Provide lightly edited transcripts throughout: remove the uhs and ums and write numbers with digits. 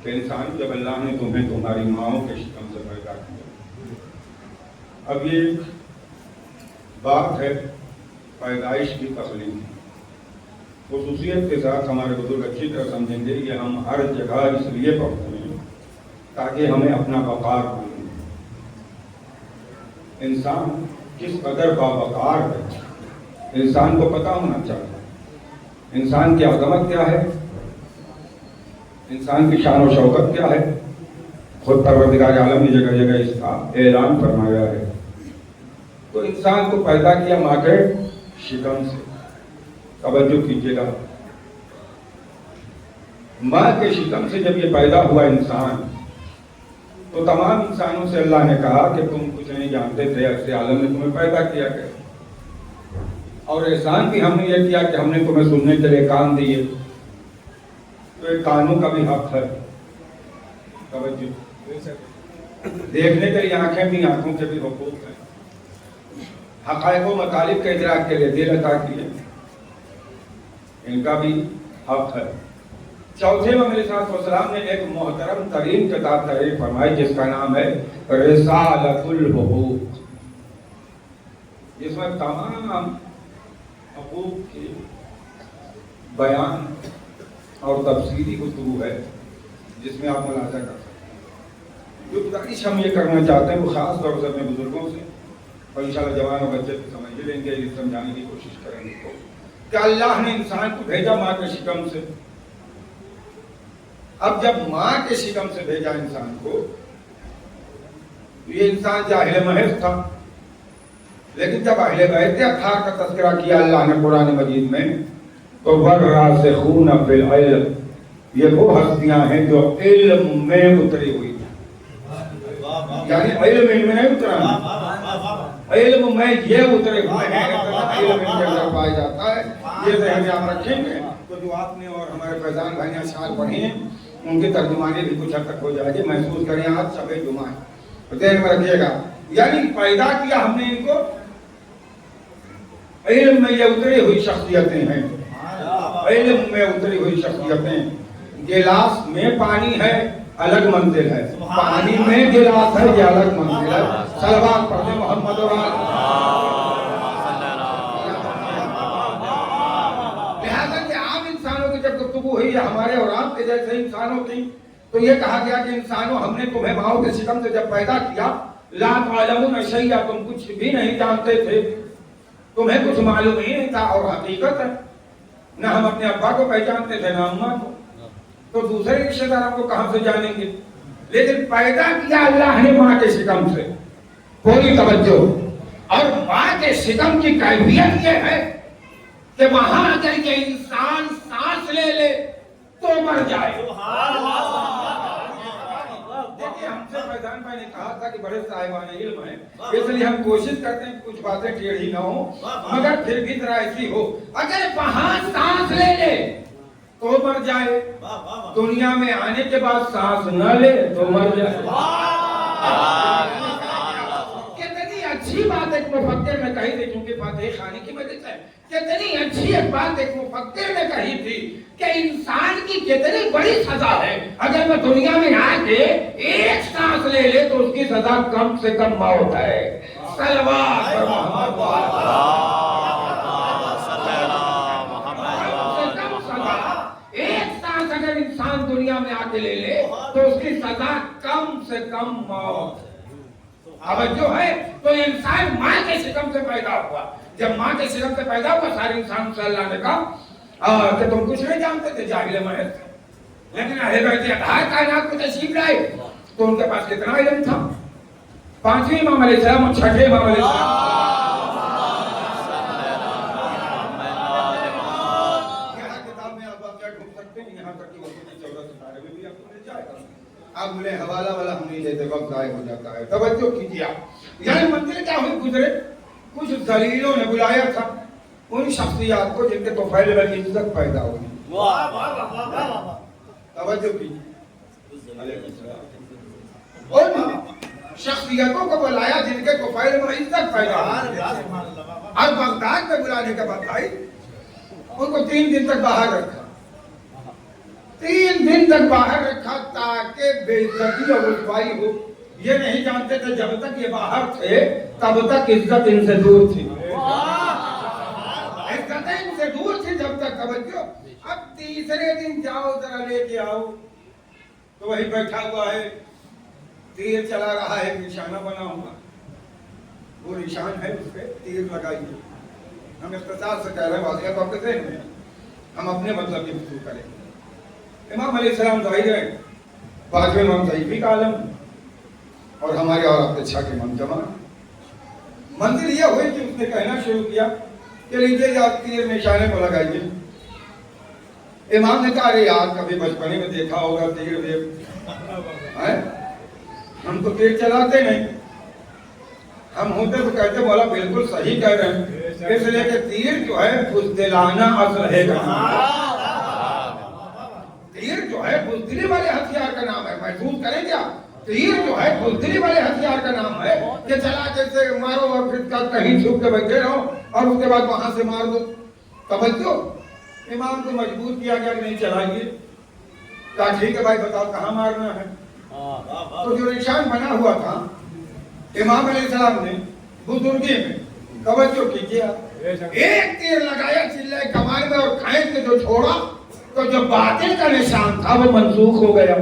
کہ انسان جب اللہ نے تمہیں تمہاری ماؤں کے شکم سے پیدا کیا. اب یہ بات ہے پیدائش کی تخلیق کی. خصوصیت کے ساتھ ہمارے بزرگ اچھی طرح سمجھیں گے کہ ہم ہر جگہ اس لیے پڑھتے ہیں تاکہ ہمیں اپنا وقار ملے. انسان کس قدر باوقار ہے انسان کو پتہ ہونا چاہیے. انسان کی عظمت کیا ہے, انسان کی شان و شوکت کیا ہے, خود پروردگار عالم نے جگہ جگہ اس کا اعلان فرمایا ہے. تو انسان کو پیدا کیا ماں کے شکم سے. توجہ کیجیے گا, ماں کے شکم سے جب یہ پیدا ہوا انسان تو تمام انسانوں سے اللہ نے کہا کہ تم کچھ نہیں جانتے تھے, ایسے عالم نے تمہیں پیدا کیا کہ اور احسان بھی ہم نے یہ کیا کہ ہم نے تمہیں سننے کے لیے کان دیے. تو ایک کانوں کا بھی حق ہے, توجہ, دیکھنے کے لیے آنکھیں بھی, آنکھوں کے بھی حقوق ہیں. حقائق و مطالب کے ادراک کے لیے دل عطا کیے, ان کا بھی حق ہے. چوتھے میں میرے ساتھ وسلام نے ایک محترم ترین کتاب تحریر فرمائی جس کا نام ہے رسالۃ الحقوق, جس میں تمام حقوق کی بیان اور تفصیلی گفتگو ہے, جس میں آپ ملاحظہ کر سکتے ہیں. جو گزارش ہم یہ کرنا چاہتے ہیں وہ خاص طور سے اپنے بزرگوں سے, اور انشاءاللہ جوان اور بچے بھی سمجھ لیں گے, یہ سمجھانے کی کوشش کریں گے کہ اللہ نے انسان کو بھیجا ماں کے شکم سے. اب جب ماں کے شکم سے بھیجا انسان کو, یہ انسان جاہل محض تھا, لیکن جب اہل بیت اطہار کا تذکرہ کیا اللہ نے قرآن مجید میں تو والراسخون فی العلم, یہ وہ ہستیاں ہیں جو علم میں اتری ہوئی ہیں. یعنی علم میں نہیں اترا, علم میں یہ اترے ہوئے ہیں. علم کے اندر پایا جاتا ہے, یہ ذہن میں آپ رکھیں گے تو جو آپ نے اور ہمارے فیضان بھائی نے اشعار پڑھے ہیں ان کی ترجمانی بھی کچھ حد تک ہو جائے گی. محسوس کریں آج شب جمعہ ہے, ذہن میں رکھیے گا. یعنی پیدا کیا ہم نے ان کو, علم میں یہ اتری ہوئی شخصیتیں ہیں, علم میں اتری ہوئی شخصیتیں. گلاس میں پانی ہے الگ منزل ہے, پانی میں گلاس ہے یہ الگ منزل ہے. صلوات پڑھیں محمد اور لہذا کہ عام انسانوں کی جب گفتگو ہوئی ہے ہمارے اور آپ کے جیسے انسانوں کی, تو یہ کہا گیا کہ انسانوں ہم نے تمہیں ماؤں کے شکم سے جب پیدا کیا لا تعلمون شیئا, تم کچھ بھی نہیں جانتے تھے, تمہیں کچھ معلوم ہی نہیں تھا. اور حقیقت ہے نہ ہم اپنے ابا کو پہچانتے تھے نہ اماں کو, تو دوسرے رشتہ دار ہم کو کہاں سے جانیں گے. لیکن پیدا کیا اللہ نے ماں کے شکم سے. پوری توجہ, اور ماں کے شکم کی کیفیت یہ ہے کہ وہاں اگر یہ انسان سانس لے لے تو مر جائے. دیکھیں ہم سے فیضان بھائی نے کہا تھا کہ بڑے صاحبان علم ہیں, اس لیے ہم کوشش کرتے ہیں کچھ باتیں ٹیڑھی نہ ہوں, مگر پھر بھی ذرا ایسی ہو. اگر وہاں سانس لے لے تو مر جائے, دنیا میں آنے کے بعد سانس نہ لے تو مر جائے. کتنی اچھی بات ایک مفکر نے کہی تھی, چونکہ فاتح خانی کی وجہ سے کتنی اچھی ایک بات ایک مفکر نے کہی تھی کہ انسان کی کتنی بڑی سزا ہے اگر وہ دنیا میں آ کے ایک سانس لے لے تو اس کی سزا کم سے کم موت ہے. صلوات پر محمد. ایک سانس اگر انسان دنیا میں آ کے لے لے تو اس کی سزا کم سے کم موت. توجہ ہے. تو انسان ماں کے شکم سے پیدا ہوا. جب ماں کے شکم سے پیدا ہوا سارے انسان سے اللہ نے کہا کہ تم کچھ نہیں جانتے تھے, جاہل محض تھے. لیکن اہل بیت اطہار کائنات کو تشریف لائے تو ان کے پاس کتنا علم تھا. پانچویں امام علیہ السلام اور چھٹے امام علیہ السلام, یہاں کتاب میں آپ واقعہ ڈھونڈ سکتے ہیں, یہاں تک کہ وہ 14 ستارے میں بھی آپ کو مل جائے گا. آپ ملے حوالہ والا ہم نہیں لیتے, وقت ضائع ہو جاتا ہے. توجہ کیجیے آپ. یعنی منزل کیا ہوئی گزرے, کچھ ذلیلوں نے بلایا تھا ان شخصیات کو جن کے طفیل میں عزت پیدا ہوئی. توجہ کیجیے. ان شخصیتوں کو بلایا جن کے طفیل میں عزت پیدا ہوئی, اور بغداد میں بلانے کے بعد آئی ان کو 3 دن تک باہر رکھا. 3 دن दिन तक बाहर रखा ताकि बेइज्जती और रुसवाई हो। ये नहीं जानते थे जब तक ये बाहर थे तब तक इज्जत इनसे दूर थी, इज्जत इनसे दूर थी जब तक। तवज्जो। अब तीसरे दिन जाओ जरा लेके आओ, तो वही बैठा हुआ है, तीर चला रहा है, निशाना बना हुआ, वो निशान है, उस पर तीर लगाइए। हम इख्तिसार से कह रहे हैं, वाज़ियत तो आपके ज़हन में, हम अपने मतलब की वसूल करेंगे। इमाम अलैहिस्सलाम ज़ाहिर है पांचवें इमाम ज़ईफ़ी का आलम और हमारे और अपेक्षा के इमाम जमा। मंजिल ये हुई कि उसने कहना शुरू किया कि लीजिए आप तीर निशाने पर लगाइए। इमाम ने कहा, अरे यार कभी बचपने में देखा होगा तीर है, हम तो तीर चलाते नहीं। हम होते तो कहते बोला बिल्कुल सही कह रहे हैं, इसलिए कि तीर जो है बुज़दिलाना असलहे का नाम है। तीर जो है बुज़दिली वाले हथियार का नाम है। महसूस करें क्या? तीर जो है बुज़दिली वाले हथियार का नाम है कि चला जैसे मारो और फिर कहीं छुप के बैठे रहो और उसके बाद वहां से मार दो। तवज्जो। इमाम को मजबूर किया गया कि नहीं चलाइए। कहा ठीक है भाई बताओ कहाँ मारना है। तो जो निशान बना हुआ था इमाम अलैहिस्सलाम ने बुजुर्गी में, तवज्जो कीजिए, एक तीर लगाया चिल्ले कमान में और खींच के जो छोड़ा तो जो बातिल का निशान था वो मंसूख हो गया।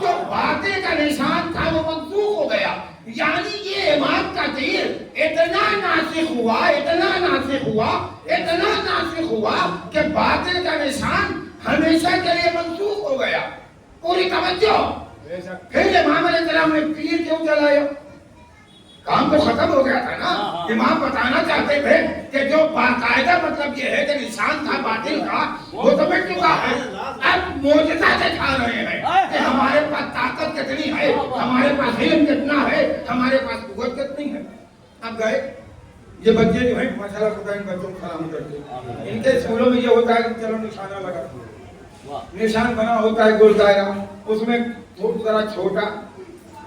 जो बातिल का निशान था वो मंसूख हो गया। यानी ये इमाम का तीर इतना नासिख हुआ, इतना नासिख हुआ, इतना नासिख हुआ कि बातिल का निशान हमेशा के लिए मंसूख हो गया। पूरी तवज्जो। फिर इमाम अलैहिस्सलाम ने तीर क्यों चलाया? काम तो खत्म हो गया था ना। इमाम बताना चाहते थे कि जो बाकायदा मतलब ये है कि निशान था बातिल का वो तो मिट चुका है। अब मौजज़ा दिखा रहे हैं कि हमारे पास ताकत कितनी है, हमारे पास इल्म कितना है, हमारे पास कुव्वत कितनी है। अब गए ये बच्चे जो है माशाल्लाह खुदा इन बच्चों को सलाम करते। इनके स्कूलों में ये होता है कि चलो निशाना लगा, निशान बना होता है गोल दायरा, उसमें जरा छोटा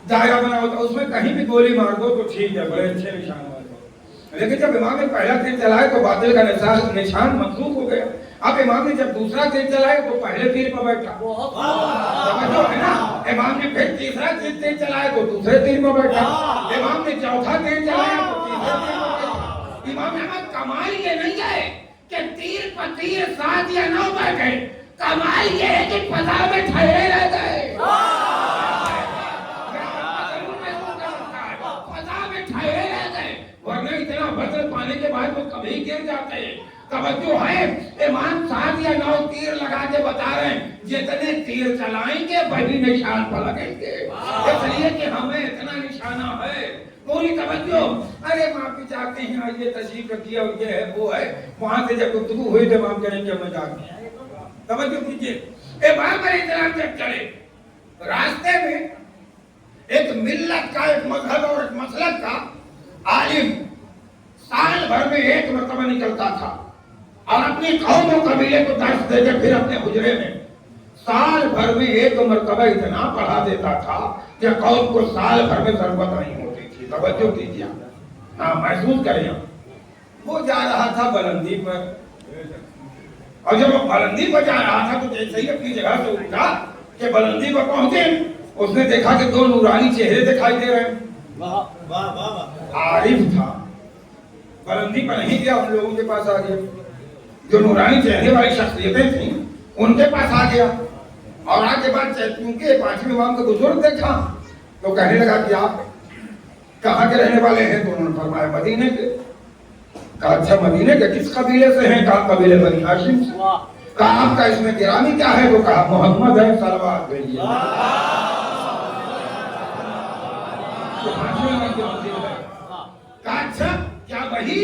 दायरा बना होता है, उसमें कहीं भी गोली मार दो तो ठीक है, बड़े अच्छे निशान वाले। लेकिन जब इमाम ने पहला तीर चलाया तो बातिल का निशान मंसूख हो गया। अब इमाम ने जब दूसरा तीर चलाया तो पहले तीर पर बैठा, समझो है ना। इमाम ने फिर तीसरा तीर चलाया तो दूसरे तीर पर बैठा, इमाम ने चौथा तीर चलाया तो तीसरे तीर पर बैठा। इमाम अहमद कमाल ये नहीं है कि तीर पर तीर 7 या 9 बैठे, कमाल ये है कि फजा में ठहरे रह गए। वरना इतना वजन पाने के बाद वो कभी गिर जाते हैं। तवज्जो है, इमाम 7 या 9 तीर लगा के बता रहे हैं जितने तीर चलाएंगे वही निशान पर लगेंगे, इसलिए कि हमें इतना निशाना है। पूरी तवज्जो। अरे माफी चाहते हैं और ये तशरीफ रखी और ये है वो है, वहां से जब गुफ्तगू हुई तो इमाम करेंगे मैं जाके तवज्जो कीजिए। इमाम अलैहिस्सलाम जब चले रास्ते में एक मिल्लत का, एक मजहब और एक मसलक का आलिम साल भर में एक मरतबा निकलता था और अपनी कौम और कबीले को दर्स देकर फिर अपने हुजरे में साल भर में एक मरतबा इतना पढ़ा देता था कि कौम को साल भर में जरूरत नहीं होती थी। तवज्जो कीजिए, हाँ महसूस करिए। वो जा रहा था बुलंदी पर और जब वो बुलंदी पर जा रहा था तो जैसे ही अपनी जगह से उठा कि बुलंदी पर पहुंचे, उसने देखा कि 2 नूरानी चेहरे दिखाई दे रहे हैं। आरिफ था, बुलंदी पर नहीं गया, उन लोगों के पास आ गया जो नूरानी चेहरे वाली शख्सियतें थी, उनके पास आ गया और आगे बाद क्योंकि 5वें इमाम को बुजुर्ग देखा तो कहने लगा कि आप कहाँ के रहने वाले हैं? तो उन्होंने फरमाया मदीने के। कहा अच्छा मदीने के, किस कबीले से हैं? कहा कबीले बनी हाशिम से। कहा आपका इसमें गिरामी क्या है? तो कहा मोहम्मद है, सलवात भेजिए। कहा अच्छा क्या वही?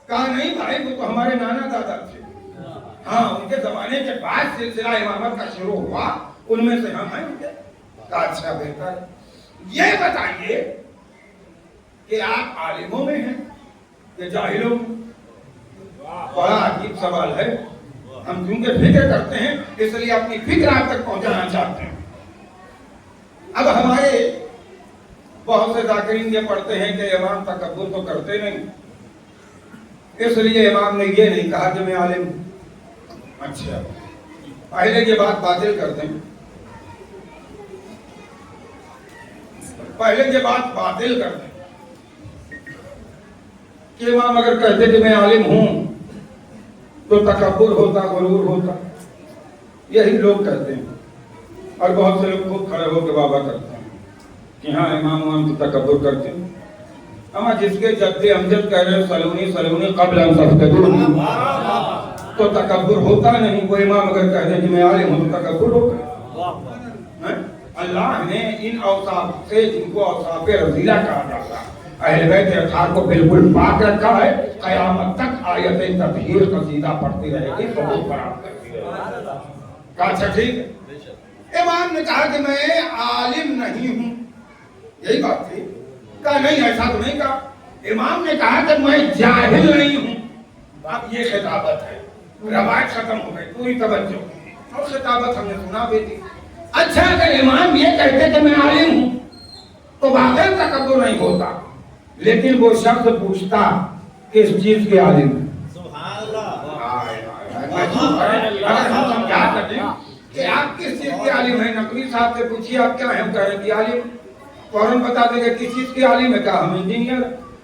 कहा नहीं भाई वो तो हमारे नाना दादा थे, हाँ उनके जमाने के बाद सिलसिला इमामत का शुरू हुआ, उनमें से हम हैं उनके। कहा अच्छा बेहतर। ये बताइए कि आप आलिमों में हैं या जाहिलों में? बड़ा अजीब सवाल है। हम क्योंकि फिक्र करते हैं इसलिए अपनी फिक्र आप तक पहुंचाना चाहते हैं। अब हमारे बहुत से जाकिरीन ये पढ़ते हैं कि इमाम तकब्बुर तो करते नहीं, इसलिए इमाम ने ये नहीं कहा कि मैं आलिम। अच्छा पहले ये बात बातिल कर दें, पहले ये बात बातिल कर दें कि इमाम अगर कहते कि मैं आलिम हूं तो तकब्बुर होता, गुरूर होता, यही लोग कहते हैं। और बहुत से लोग खूब खड़े होकर बाबा करते हैं कि हाँ इमाम तो तकब्बुर करते हैं। अमा जिसके जद्दे अमजद कह रहे सलूनी सलूनी क़ब्ल अन तफ़्तदूनी, तो तकब्बुर होता नहीं। वो इमाम अगर कह दे कि मैं आलिम हूं तो तकब्बुर होगा। अल्लाह ने इन औसाफ से, जिनको औसाफ रज़ीला कहा जाता है, अहले बैत अताहर को बिल्कुल पाक रखा है। क़यामत तक आयत तत्हीर कसीदा पढ़ती रहेगी, सबूत बरामद करती रहेगी। कहा अच्छा ठीक है। इमाम ने कहा कि मैं आलिम नहीं हूं, यही बात थी। कहा नहीं ऐसा तो नहीं कहा। इमाम ने कहा कि मैं जाहिल नहीं हूं। अब ये खिताबत है, रवायत खत्म हो गई, पूरी तवज्जो। और खिताबत हमने सुना भी थी। अच्छा अगर इमाम ये कहते कि मैं आलिम हूं तो वाकई तकब्बुर नहीं होता। लेकिन वो शख्स पूछता किस चीज के आलिम है। अगर हम समझा सकें कि आप किस चीज के आलिम हैं, नकवी साहब से पूछिए आप क्या हैं, कह रहे कि आलिम, फौरन बता देंगे किस चीज के आलिम है। कहा हम इंजीनियर।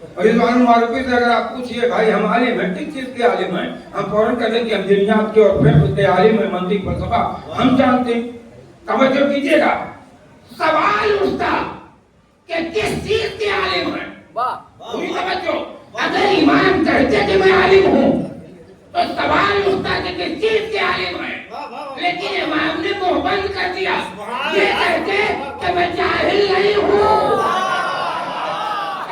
और रिजवानुल मारूफी से अगर आप पूछिए भाई हम आलिम हैं, किस चीज के आलिम हैं, हम फौरन कह देंगे हम दुनियात के और फिर के आलिम है, मंतिक फलसफा हम जानते हैं। तवज्जो कीजिएगा, सवाल उठता कि किस चीज के आलिम है। पूरी तवज्जो। अगर इमाम कहते कि मैं आलिम हूं तो सवाल उठता कि किस चीज के आलिम है। लेकिन इमाम ने मुंह बंद कर दिया, ये कहते कि मैं जाहिल नहीं हूं।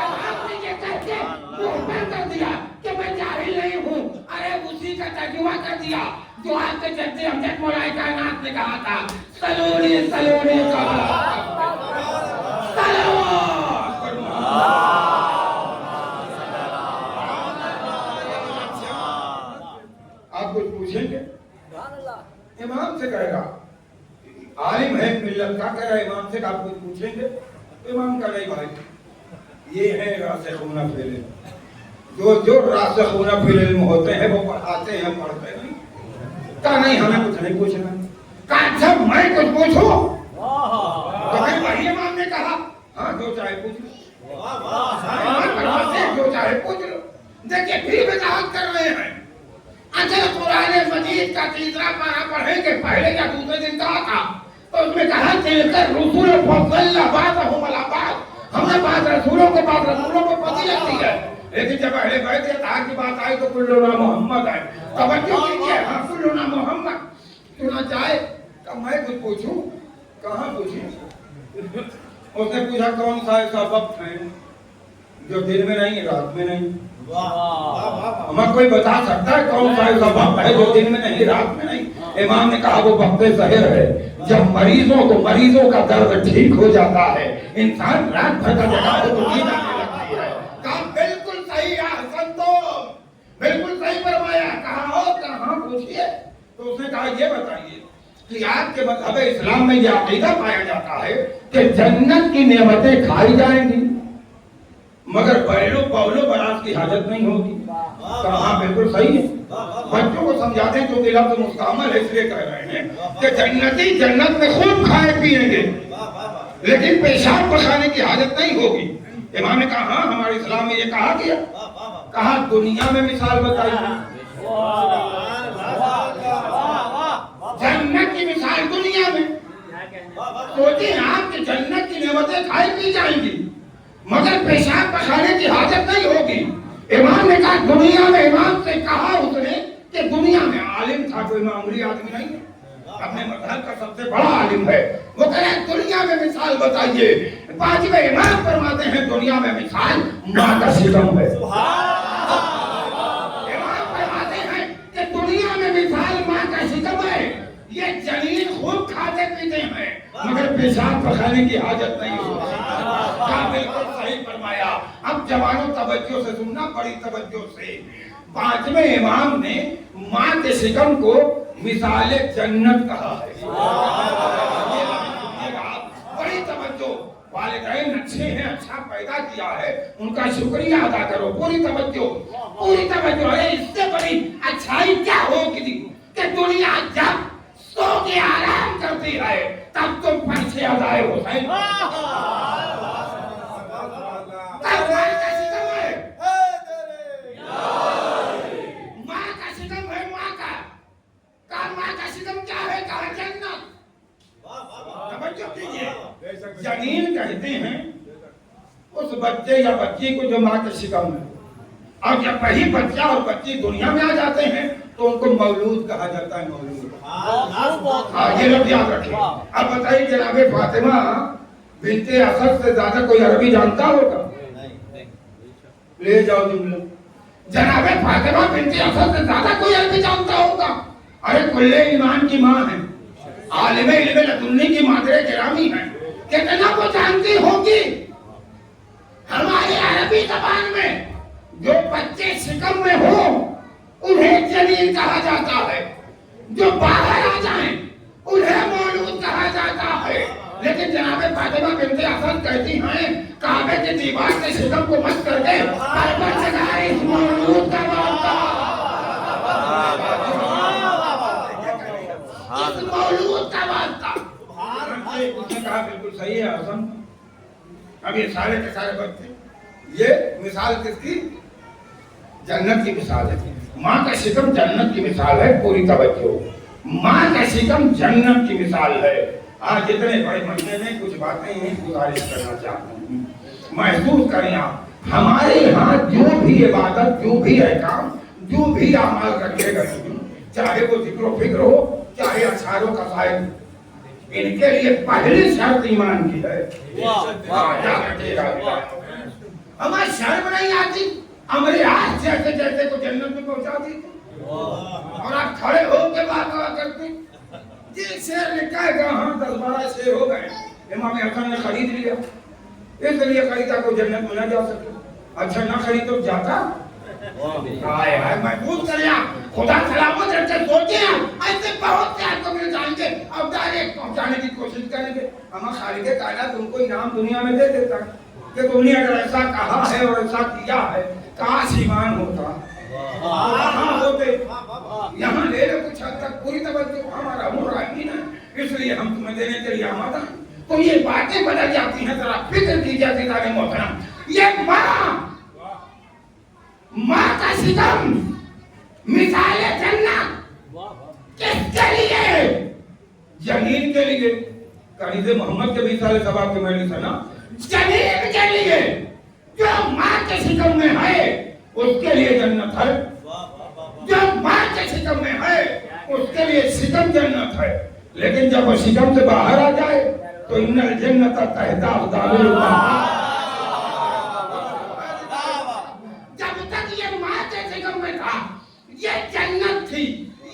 इमाम ने ये कहते मुंह बंद कर दिया कि मैं जाहिल नहीं हूं। अरे उसी का तर्जुमा कर दिया जो आपके जद्दे अमजद मौलाए कायनात ने कहा था, सलूनी सलूनी आप कुछ पूछेंगे? इमाम से कहेगा आलिम है मिल्लत का, कह रहा है इमाम से आप कुछ पूछेंगे? इमाम का नहीं भाई, ये है रासिखूना फिल इल्म। जो रासिखूना फिल इल्म होते हैं वो पढ़ाते हैं, पढ़ते नहीं। कहा नहीं हमें कुछ नहीं पूछना। कहा जब मैं कुछ पूछूं तो फिर वही इमाम ने कहा हाँ जो चाहे पूछ लो, जो चाहे पूछ लो। देखिए फिर वजाहत कर रहे हैं। अच्छा कुरान मजीद का तीसरा पारा पढ़ेंगे, पहले या दूसरे दिन कहा था तो उसमें कहा तिलकर रसूल फज़्ज़लना बाज़हुम अला बाज़, हमने बाद रसूलों को फजीलत दी है। लेकिन जब अहले बैत अताहर की बात आई तो कुल्लुना मोहम्मद है। तवज्जो कीजिए, हाँ कुल्लुना मोहम्मद सुना जाए। तो मैं कुछ पूछूं? कहाँ पूछूं? उसने पूछा कौन सा ऐसा वक्त है जो दिन में नहीं रात में नहीं। हमें कोई बता सकता है कौन सा ऐसा वक्त है जो दिन में नहीं रात में नहीं? इमाम ने कहा वो वक्त सहर है, जब मरीजों का दर्द ठीक हो जाता है, इंसान रात भर का जगा हो तो नींद आने लगती है। कहा बिल्कुल सही बिल्कुल सही फरमाया। कहा हो कहाँ पूछिए? तो उसने कहा ये बताइए कि आपके मज़हब इस्लाम में यह अकीदा पाया जाता है कि जन्नत की नेमतें खाई जाएंगी मगर बैलो पौलो बरात की हाजत नहीं होगी। कहा बिल्कुल सही है। बच्चों को समझाते हैं जो लफ्ज़ मुस्तअमल है इसलिए कह रहे हैं कि जन्नती जन्नत में खूब खाए पिएंगे लेकिन पेशाब पखाने की हाजत नहीं होगी। इमाम ने कहा हाँ हमारे इस्लाम में ये कहा गया। कहा दुनिया में मिसाल बताइए। जन्नत की मिसाल दुनिया में। सोचिए आपकी जन्नत की नेमतें खाई पी जाएंगी मगर पेशाब पखाने की हाजत नहीं होगी। इमाम ने कहा दुनिया में, इमाम से कहा उसने कि दुनिया में आलिम था, कोई मामूली आदमी नहीं है, अपने मजहब का सबसे बड़ा आलिम है। वो कह रहे दुनिया में मिसाल बताइए। पांचवें इमाम फरमाते हैं दुनिया में मिसाल माँ का सितम है। इमाम फरमाते हैं कि दुनिया में मिसाल माँ का सितम है। ये जनीन खूब खाते पीते हैं मगर पेशाब पखाने की हाजत नहीं होती। बिल्कुल सही फरमाया। अब जवानों तवज्जो से सुनना, बड़ी तवज्जो से। पांचवें इमाम ने माँ के शिकम को मिसाले जन्नत कहा है। बड़ी तवज्जो। वालिदैन अच्छे हैं, अच्छा पैदा किया है, उनका शुक्रिया अदा करो। पूरी तवज्जो, पूरी तवज्जो। अरे इससे बड़ी अच्छाई क्या होगी कि दुनिया जब 100 हुसैन। माँ का सितम है, माँ का सितम है, माँ का माँ का सितम क्या है? कहा जन्नत। तवज्जो कीजिए, जनीन कहते हैं उस बच्चे या बच्ची को जो माँ के सितम है, और जब वही बच्चा और बच्ची दुनिया में आ जाते हैं तो उनको मौलूद कहा जाता है। मौलूद, ये लोग याद रखें। अब बताइए, जनाबे फातिमा बिनते असद से ज्यादा कोई अरबी जानता होगा? ले जाओ जुमला, जनाबे फातिमा बिनते असद से ज्यादा कोई अरबी जानता होगा? अरे कुल्ले ईमान की माँ है, आलिमे इल्मे लदुन्नी की मादरे गिरामी है, कितना वो जानती होगी। हमारे अरबी जबान में जो बच्चे शिकम में हो उन्हें जनीन कहा जाता है, जो बाहर आ जाएं उन्हें मौलूद कहा जाता है। लेकिन जनाबे फातिमा बिनते असद कहती हैं काबे की दीवार से शिकम को मत करके अरबन से कहा इस मौलूद का वास्ता, इस मौलूद का वास्ता। उसने कहा बिल्कुल सही है हसन। अब ये सारे के सारे बच्चे, ये मिसाल किसकी? जन्नत की मिसाल है। माँ का शिकम जन्नत की मिसाल है। पूरी तवज्जो, माँ का शिकम जन्नत की मिसाल है। आज जितने बड़े महीने में कुछ बातें हैं गुजारिश करना चाहता हूँ, महसूस करें आप। हमारे यहाँ जो भी इबादत, जो भी अहकाम, जो भी अमाल रखे गए, चाहे वो जिक्र फिक्र हो, चाहे अशारों का शायद, इनके लिए पहली शर्त ईमान की है। हमारी शर्म नहीं आती, हमारे हाथ जैसे जैसे को जन्नत में पहुंचा दी और आप खड़े हो के बात करते। जी शेर लिखा है, हाँ 10-12 शेर हो गए, इमाम हसन ने खरीद लिया, इसलिए खरीदा को जन्नत में न जा सके। अच्छा ना खरीद तो जाता। हाय हाय महफूज करिए, खुदा सलामत रखे। सोचिए ऐसे बहुत से आपको मिल जाएंगे, अब डायरेक्ट पहुंचाने की कोशिश करेंगे। हम खालिक़े कायनात उनको इनाम दुनिया में दे देता है कि तुमने अगर ऐसा कहा है और ऐसा किया है, काश ईमान होता। होते यहाँ ले लो कुछ हद तक, पूरी तवज्जो हमारा हो रहा है ना, इसलिए हम तुम्हें देने के लिए आमादा। तो ये बातें बदल जाती हैं, जरा फिक्र की जाती है मोहतरम। ये माँ का सितम मिसाल जन्नत किसके लिए? जनीन के लिए। कहीं मोहम्मद के मिसाल सवाब के मैंने सुना, जनीन के लिए जो माँ के सितम में है उसके लिए जन्नत है। जो माँ के सितम में है उसके लिए सितम जन्नत है। लेकिन जब वो सितम से बाहर आ जाए तो इन्नल जन्नत तहता दारुल मआब। जब तक ये माँ के सितम में था ये जन्नत थी,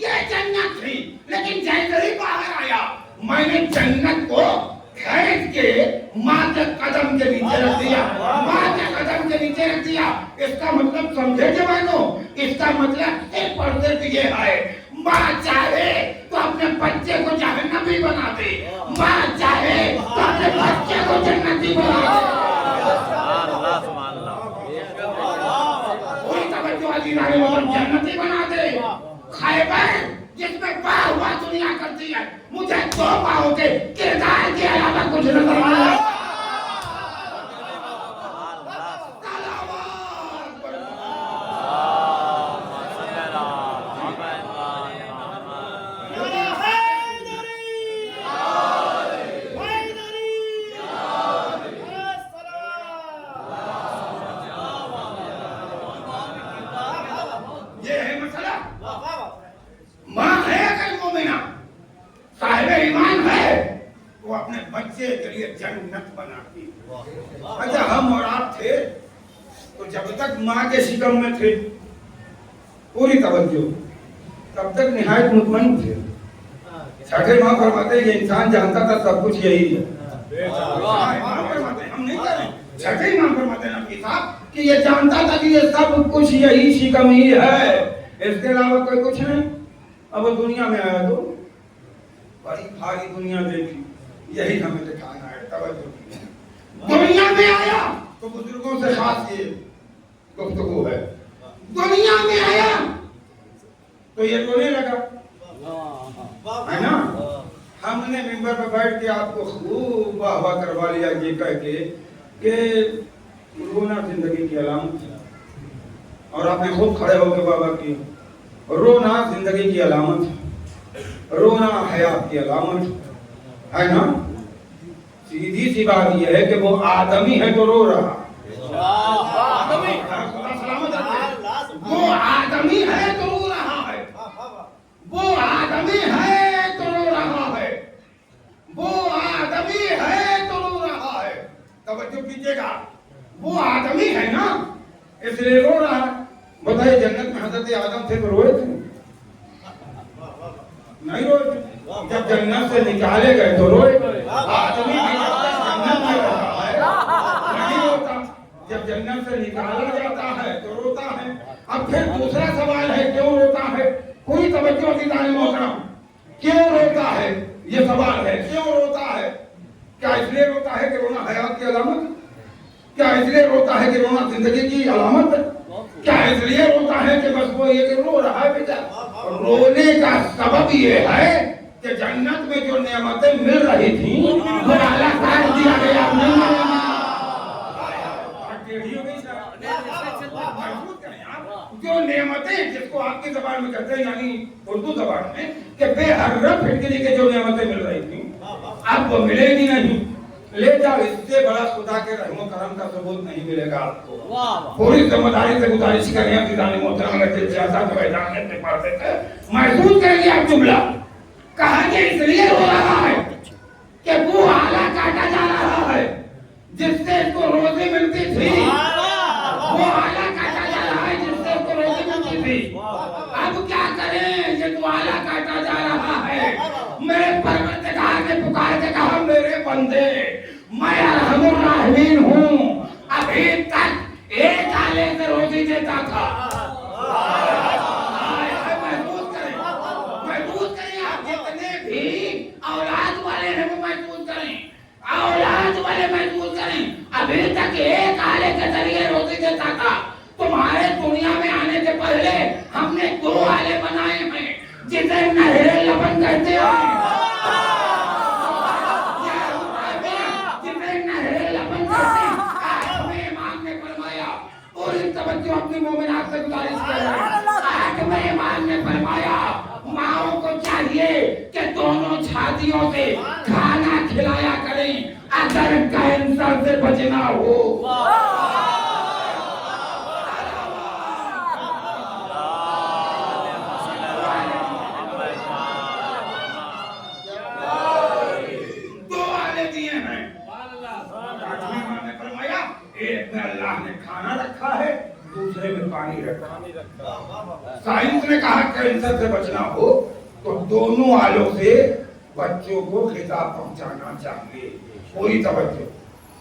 ये जन्नत थी। लेकिन जैसे ही बाहर आया मैंने जन्नत को खींच के माँ के कदम के नीचे रख दिया, माँ के कदम के नीचे रख दिया। इसका मतलब समझे जवानों, इसका मतलब एक पर्दे की ये है, माँ चाहे तो अपने बच्चे को जहन्नमी बना दे, माँ चाहे तो अपने बच्चे को जन्नती बना दे। कोई तवज्जो अजीज़ाने मोहतरम, जन्नती बना दे। खैबर जिसमें बाह हुआ दुनिया करती है, मुझे 2 बाहों के किरदार के अलावा कुछ नजर नहीं आता। बच्चे के लिए जन्नत बनाती। अच्छा हम और आप थे तो जब तक माँ के शिकम में थे, पूरी तवज्जो, तब तक निहायत मुतमईन थे। छठे माँ फरमाते ये इंसान जानता था सब कुछ यही है। हम नहीं कह रहे, छठे माँ फरमाते नबी साहब कि ये जानता था कि ये सब कुछ यही शिकम ही है, इसके अलावा कोई कुछ नहीं। अब दुनिया में आया तो बड़ी भारी दुनिया देखी, यही हमें दिखाना है। तवज्जो, दुनिया में आया तो बुजुर्गों से खास ये गुफ्तगू है। दुनिया में आया तो ये रोने लगा, है ना। हमने मिंबर पे बैठ के आपको खूब वाह वाह करवा लिया ये कह के कि रोना जिंदगी की अलामत है, और आपने खुद खड़े होकर बाबा की रोना जिंदगी की अलामत है, रोना हयात की अलामत है ना। सीधी सी बात यह है कि वो आदमी है तो रो रहा, वो आदमी है तो रो रहा है, वो आदमी है तो रो रहा है, वो आदमी है तो रो रहा है। तवज्जो कीजिएगा, वो आदमी है ना इसलिए रो रहा है। बताइए जन्नत में हजरत आदम थे तो रोए थे? नहीं रोए थे। जब जन्नत से निकाले गए तो रोए। आदमी जन्नत में रहता है नहीं रोता, जब जन्नत से निकाला जाता है तो रोता है। अब फिर दूसरा सवाल है क्यों रोता है? कोई तवज्जो दीदार मोहतरम, क्यों रोता है ये सवाल है, क्यों रोता है? क्या इसलिए रोता है कि रोना हयात की अलामत? क्या इसलिए रोता है कि रोना जिंदगी की अलामत है? क्या इसलिए रोता है कि बस वो ये कि रो रहा है बेचारा? रोने का सबब ये है कि जन्नत में जो नेमतें मिल रही थी वो आला काट दिया गया। जो नेमतें जिसको आपकी जबान में कहते हैं यानी उर्दू जबान में कि बेहर्रफ फिटकरी के जो नेमतें मिल रही थी अब वो मिलेगी नहीं। ले जाओ, इससे बड़ा खुदा के रहमो करम का सबूत नहीं मिलेगा आपको। पूरी जिम्मेदारी से गुजारिश करें अपनी जाने मोहतरम के ज्यादा मैदान में पढ़ते थे महसूस करेंगे आप जुमला कहा कि इसलिए हो रहा है कि वो आला काटा जा रहा है जिससे इसको रोजी मिलती थी, वो आला काटा जा रहा है जिससे इसको रोजी मिलती थी। अब क्या करें, ये तो आला काटा जा रहा है। मेरे परवरदिगार ने पुकार के कहा मेरे बंदे मैं अर्हमुर राहिमीन हूँ, अभी तक एक आले से रोजी देता था। महसूस करें आप जितने भी औलाद वाले हैं वो महसूस करें, औलाद वाले महसूस करें। अभी तक एक आले के जरिए रोजी देता था। तुम्हारे दुनिया में आने से पहले हमने 2 आले बनाए हैं जिसे नहरे लबन कहते हैं। अपनी मोमिनात से गुजारिश कर रहे हैं। आखिर में इमाम ने फरमाया माओ को चाहिए कि दोनों छातियों से खाना खिलाया करें अगर कैंसर से बचना हो। एक में अल्लाह ने खाना रखा है, दूसरे में पानी रखा। साइंस ने कहा कैंसर से बचना हो तो दोनों आलों से बच्चों को खिताब पहुंचाना चाहिए। कोई तवज्जो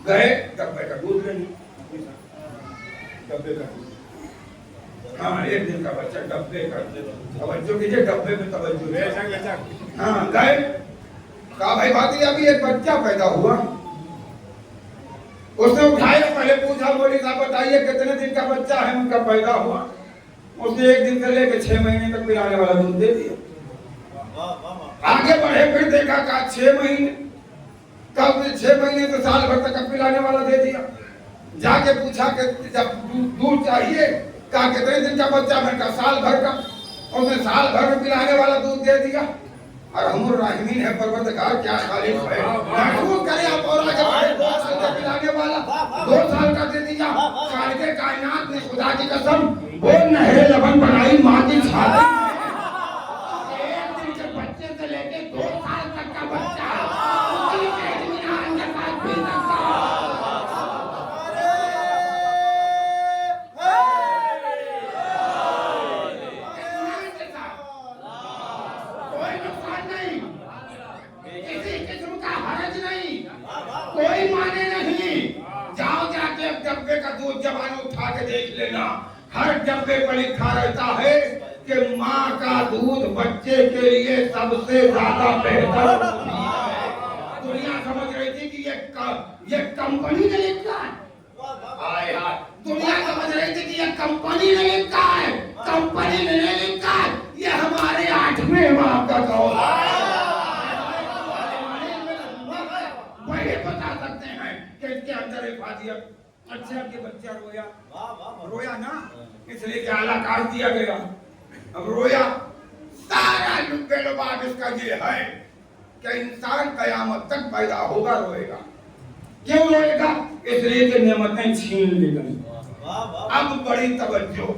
गए डब्बे का दूध लेने, डब्बे का दूध, हाँ 1 दिन का बच्चा डब्बे का, तवज्जो कीजिए डब्बे में तवज्जो। हाँ गए, कहा भाई बात अभी एक बच्चा पैदा हुआ। उसने उठाया, पहले पूछा बोली साहब बताइए कितने दिन का बच्चा है उनका पैदा हुआ। उसने 1 दिन से लेकर 6 महीने तक पिलाने वाला दूध दे दिया। आगे बढ़े फिर देखा कहा 6 महीने, कब 6 महीने तो साल भर तक पिलाने वाला दे दिया। जाके पूछा कि जब दूध चाहिए कहा कितने दिन का बच्चा, मैंने कहा साल भर का। उसने साल भर में पिलाने वाला दूध दे दिया। अर्हमुर राहिमीन है परवरदिगार, क्या खालिक है। महसूस करें आप, और आगे बढ़े 2 साल का पिलाने वाला 2 साल का दे दिया। खालिक कायनात ने खुदा की कसम वो नहरे लबन बनाई माँ की छाती। 1 दिन के बच्चे से लेके 2 साल तक का बच्चा उसी पेट में आने के बाद भी सकता। कोई माने नहीं। जाओ जाके डब्बे का दूध जबान उठा के देख लेना, हर डब्बे पर लिखा रहता है कि माँ का दूध बच्चे के लिए सबसे ज्यादा बेहतर होती है। दुनिया समझ रही थी कि ये कंपनी ने लिखा है, दुनिया समझ रही थी कि ये कंपनी ने लिखा है, कंपनी ने लिखा है, ये हमारे 8वें इमाम का कौल है। دیا. اچھا کہ بچہ رویا, رویا نا اس لیے کہ آلہ کاٹ دیا گیا. اب رویا. سارا لبے لباب اس کا یہ ہے کہ انسان قیامت تک پیدا ہوگا روئے گا. کیوں روئے گا؟ اس لیے کہ نعمتیں چھین لی گئی. اب بڑی توجہ,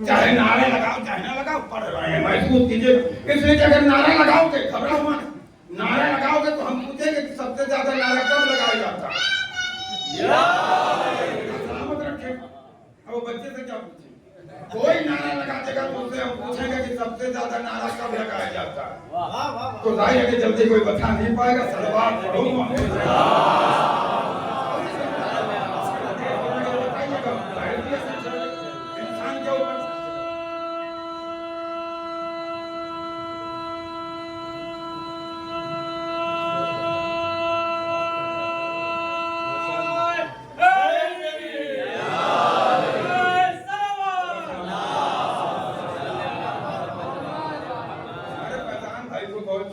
چاہے نعرے لگاؤ چاہے نہ لگاؤ, پڑھ رہے ہیں محسوس کیجیے. اس لیے کہ اگر نعرہ لگاؤ گے, گھبراؤ مت, نعرہ لگاؤ گے تو ہم پوچھیں گے کہ سب سے زیادہ نعرہ کب لگایا جاتا ہے؟ سلامت رکھے. اب وہ بچے سے کیا پوچھیں؟ کوئی نعرہ لگاتے گا تو اسے ہم پوچھیں گے کہ سب سے زیادہ نعرہ کب لگایا جاتا ہے؟ تو ظاہر ہے کہ جلدی کوئی بتا نہیں پائے گا. صلوات پڑھو.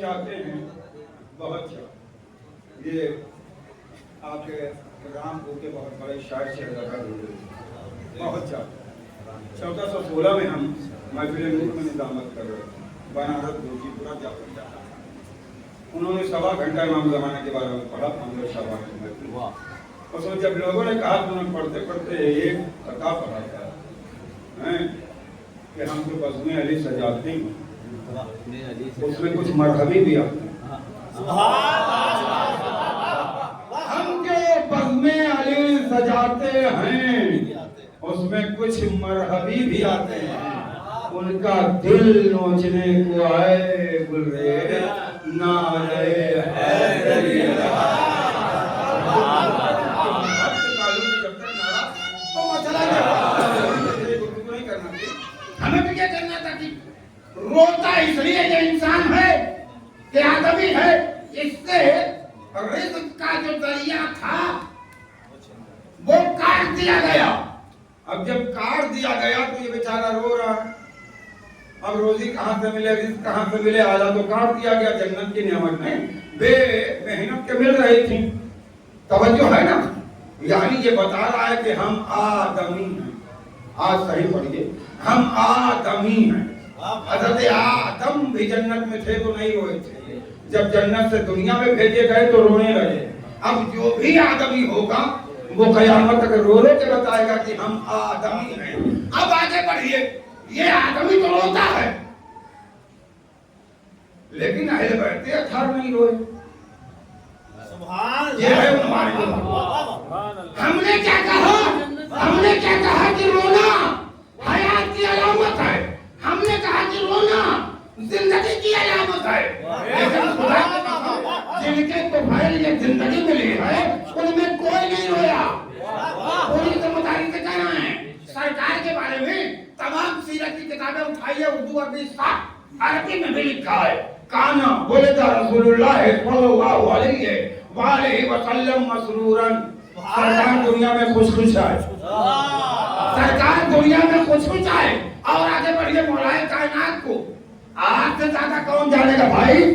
چاہتے ہیں بہت چاہتے. یہ آپ کے رام کو کے بہت بڑے شاعر شہزادہ ہوئے, بہت چاہتے. 1416 میں ہم محفل نور میں نظامت کر رہے تھے, بنارس دوجی پورا جاپن جاتا. انہوں نے 1.25 گھنٹہ امام زمانہ کے بارے میں پڑھا. 15 شعبان کی محفل. اس میں جب لوگوں نے کہا تو انہوں نے پڑھتے پڑھتے ایک خطا پڑھا تھا کہ ہم تو بزم علی سجاتے ہیں, اس میں کچھ مرحبی بھی آتے ہیں. ہم جو بزم علی سجاتے ہیں اس میں کچھ مرحبی بھی آتے ہیں. ان کا دل نوچنے کو آئے گلرے نعرے حیدری. ہمیں تو کیا کرنا تھا کہ روتا اس لیے یہ انسان ہے کہ آدمی ہے, اس سے رزق کا جو ذریعہ تھا وہ کاٹ دیا گیا. اب جب کاٹ دیا گیا تو یہ بیچارہ رو رہا ہے. اب روزی کہاں سے ملے, رزق کہاں سے ملے, آلہ تو کاٹ دیا گیا. جنت کی نعمت میں بے محنت کے مل رہی تھی. توجہ ہے نا. یعنی یہ بتا رہا ہے کہ ہم آدمی ہیں. آج صحیح پڑھیے, ہم آدمی ہیں. حضرت آدم بھی جنت میں تھے تو نہیں روئے تھے, جب جنت سے دنیا میں بھیجے گئے تو رونے لگے. اب جو بھی آدمی ہوگا وہ قیامت تک رو رو کے بتائے گا کہ ہم آدمی ہیں. اب آگے بڑھیے. یہ آدمی تو روتا ہے لیکن اہل بیت اطہار نہیں روئے. یہ ہے ہمارے ہم نے کیا کہا, ہم نے کیا کہا کہ رونا حیات کی علامت ہے. ہم نے کہا کہ رونا زندگی کی علامت ہے. لیکن خدا کی قسم جن کے طفیل یہ زندگی ملی ہے ان میں کوئی نہیں رویا. پوری ذمہ داری سے کہہ رہے ہیں. سرکار کے بارے میں تمام سیرت کی کتابیں اٹھائیے, اردو عربی سب عربی میں بھی لکھا ہے. کانا ولد رسول اللہ صلی اللہ علیہ وآلہ وسلم مسرورا. سرکار دنیا میں خوش خوش ہے. سرکار دنیا میں خوش خوش ہے. اور آگے بڑھیے. مولا کائنات کو آج سے زیادہ کون جانے گا بھائی؟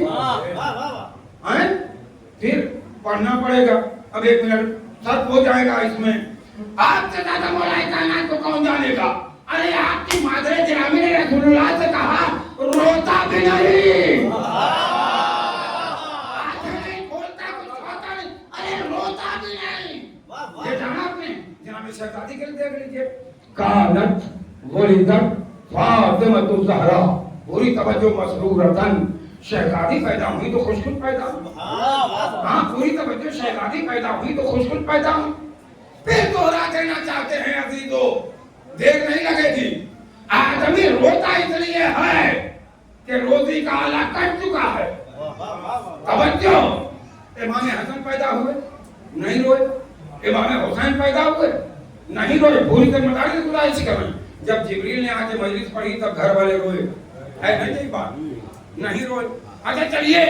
پھر پڑھنا پڑے گا. اب 1 منٹ سب ہو جائے گا اس میں. آپ سے زیادہ مولا کائنات کو کون جانے گا؟ ارے آپ کی مادر گرامی نے رسول اللہ سے کہا روتا بھی نہیں, بولتا کچھ ہوتا نہیں, ارے روتا بھی نہیں. یہ جانا آپ نے جناب شہزادی کے لیے دیکھ لیجیے. کانت ولدت فاطمۃ الزہرا. پوری توجہ. مسرورتن, شہزادی پیدا ہوئی تو خوش خوش پیدا ہوئی. ہاں پوری توجہ. شہزادی پیدا ہوئی تو خوش خوش پیدا ہوئی. پھر دوہرا دینا چاہتے ہیں عزیزو, دیر نہیں لگے گی. آدمی روتا اس لیے ہے کہ روزی کا آلہ کٹ چکا ہے. توجہ. امام حسن پیدا ہوئے نہیں روئے, امام حسین پیدا ہوئے نہیں روئے. پوری ذمہ داری سے گزارش کریں. جب جبریل نے آ کے مجلس پڑھی تب گھر والے روئے, ہے نہیں بات, نہیں روئے. اچھا چلیے,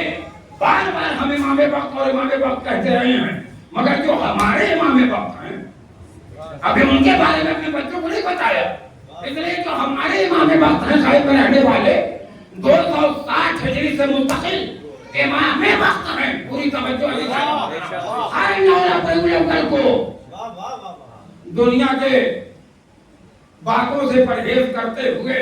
بار بار ہم امام وقت اور امام وقت کہتے رہے ہیں, مگر جو ہمارے امام وقت ہیں ابھی ان کے بارے میں اپنے بچوں کو نہیں بتایا. اس لیے جو ہمارے امام وقت ہیں صاحب میں رہنے والے 260 ہجری سے مستقل امام وقت ہیں. پوری توجہ. ہر 9 اپریل کو दुनिया के बातों से परहेज करते हुए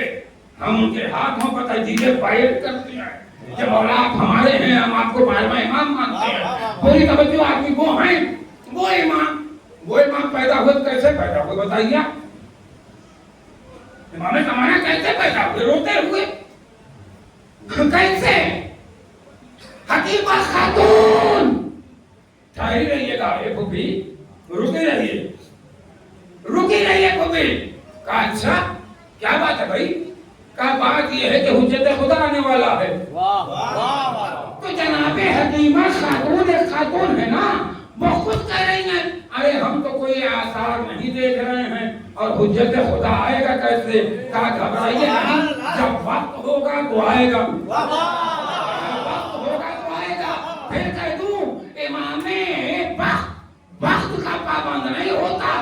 हम उनके हाथों पर तजीज़े पायद करते हैं कि मौला आप हमारे हैं, हम आपको बारहवां इमाम मानते हैं। पूरी तवज्जो आदमी वो हैं, वो इमाम पैदा हुए कैसे पैदा हुए बताइए? इमाम ज़माना कैसे पैदा हुए? रोते हुए कैसे? हकीमा खातून ठहरी रहिएगा, एक भी रुकी रहिए फूफी। कहा अच्छा क्या बात है भाई? कहा बात यह है कि हुज्जत खुदा आने वाला है। तो जनाबे हकीमा खातून एक खातून है ना, वो खुद कह रही हैं अरे हम तो कोई आसार नहीं देख रहे हैं और हुज्जत खुदा आएगा कैसे? कहा घबराइए नहीं, जब वक्त होगा तो आएगा। फिर कह दूं इमामे वक्त का पाबंद नहीं होता,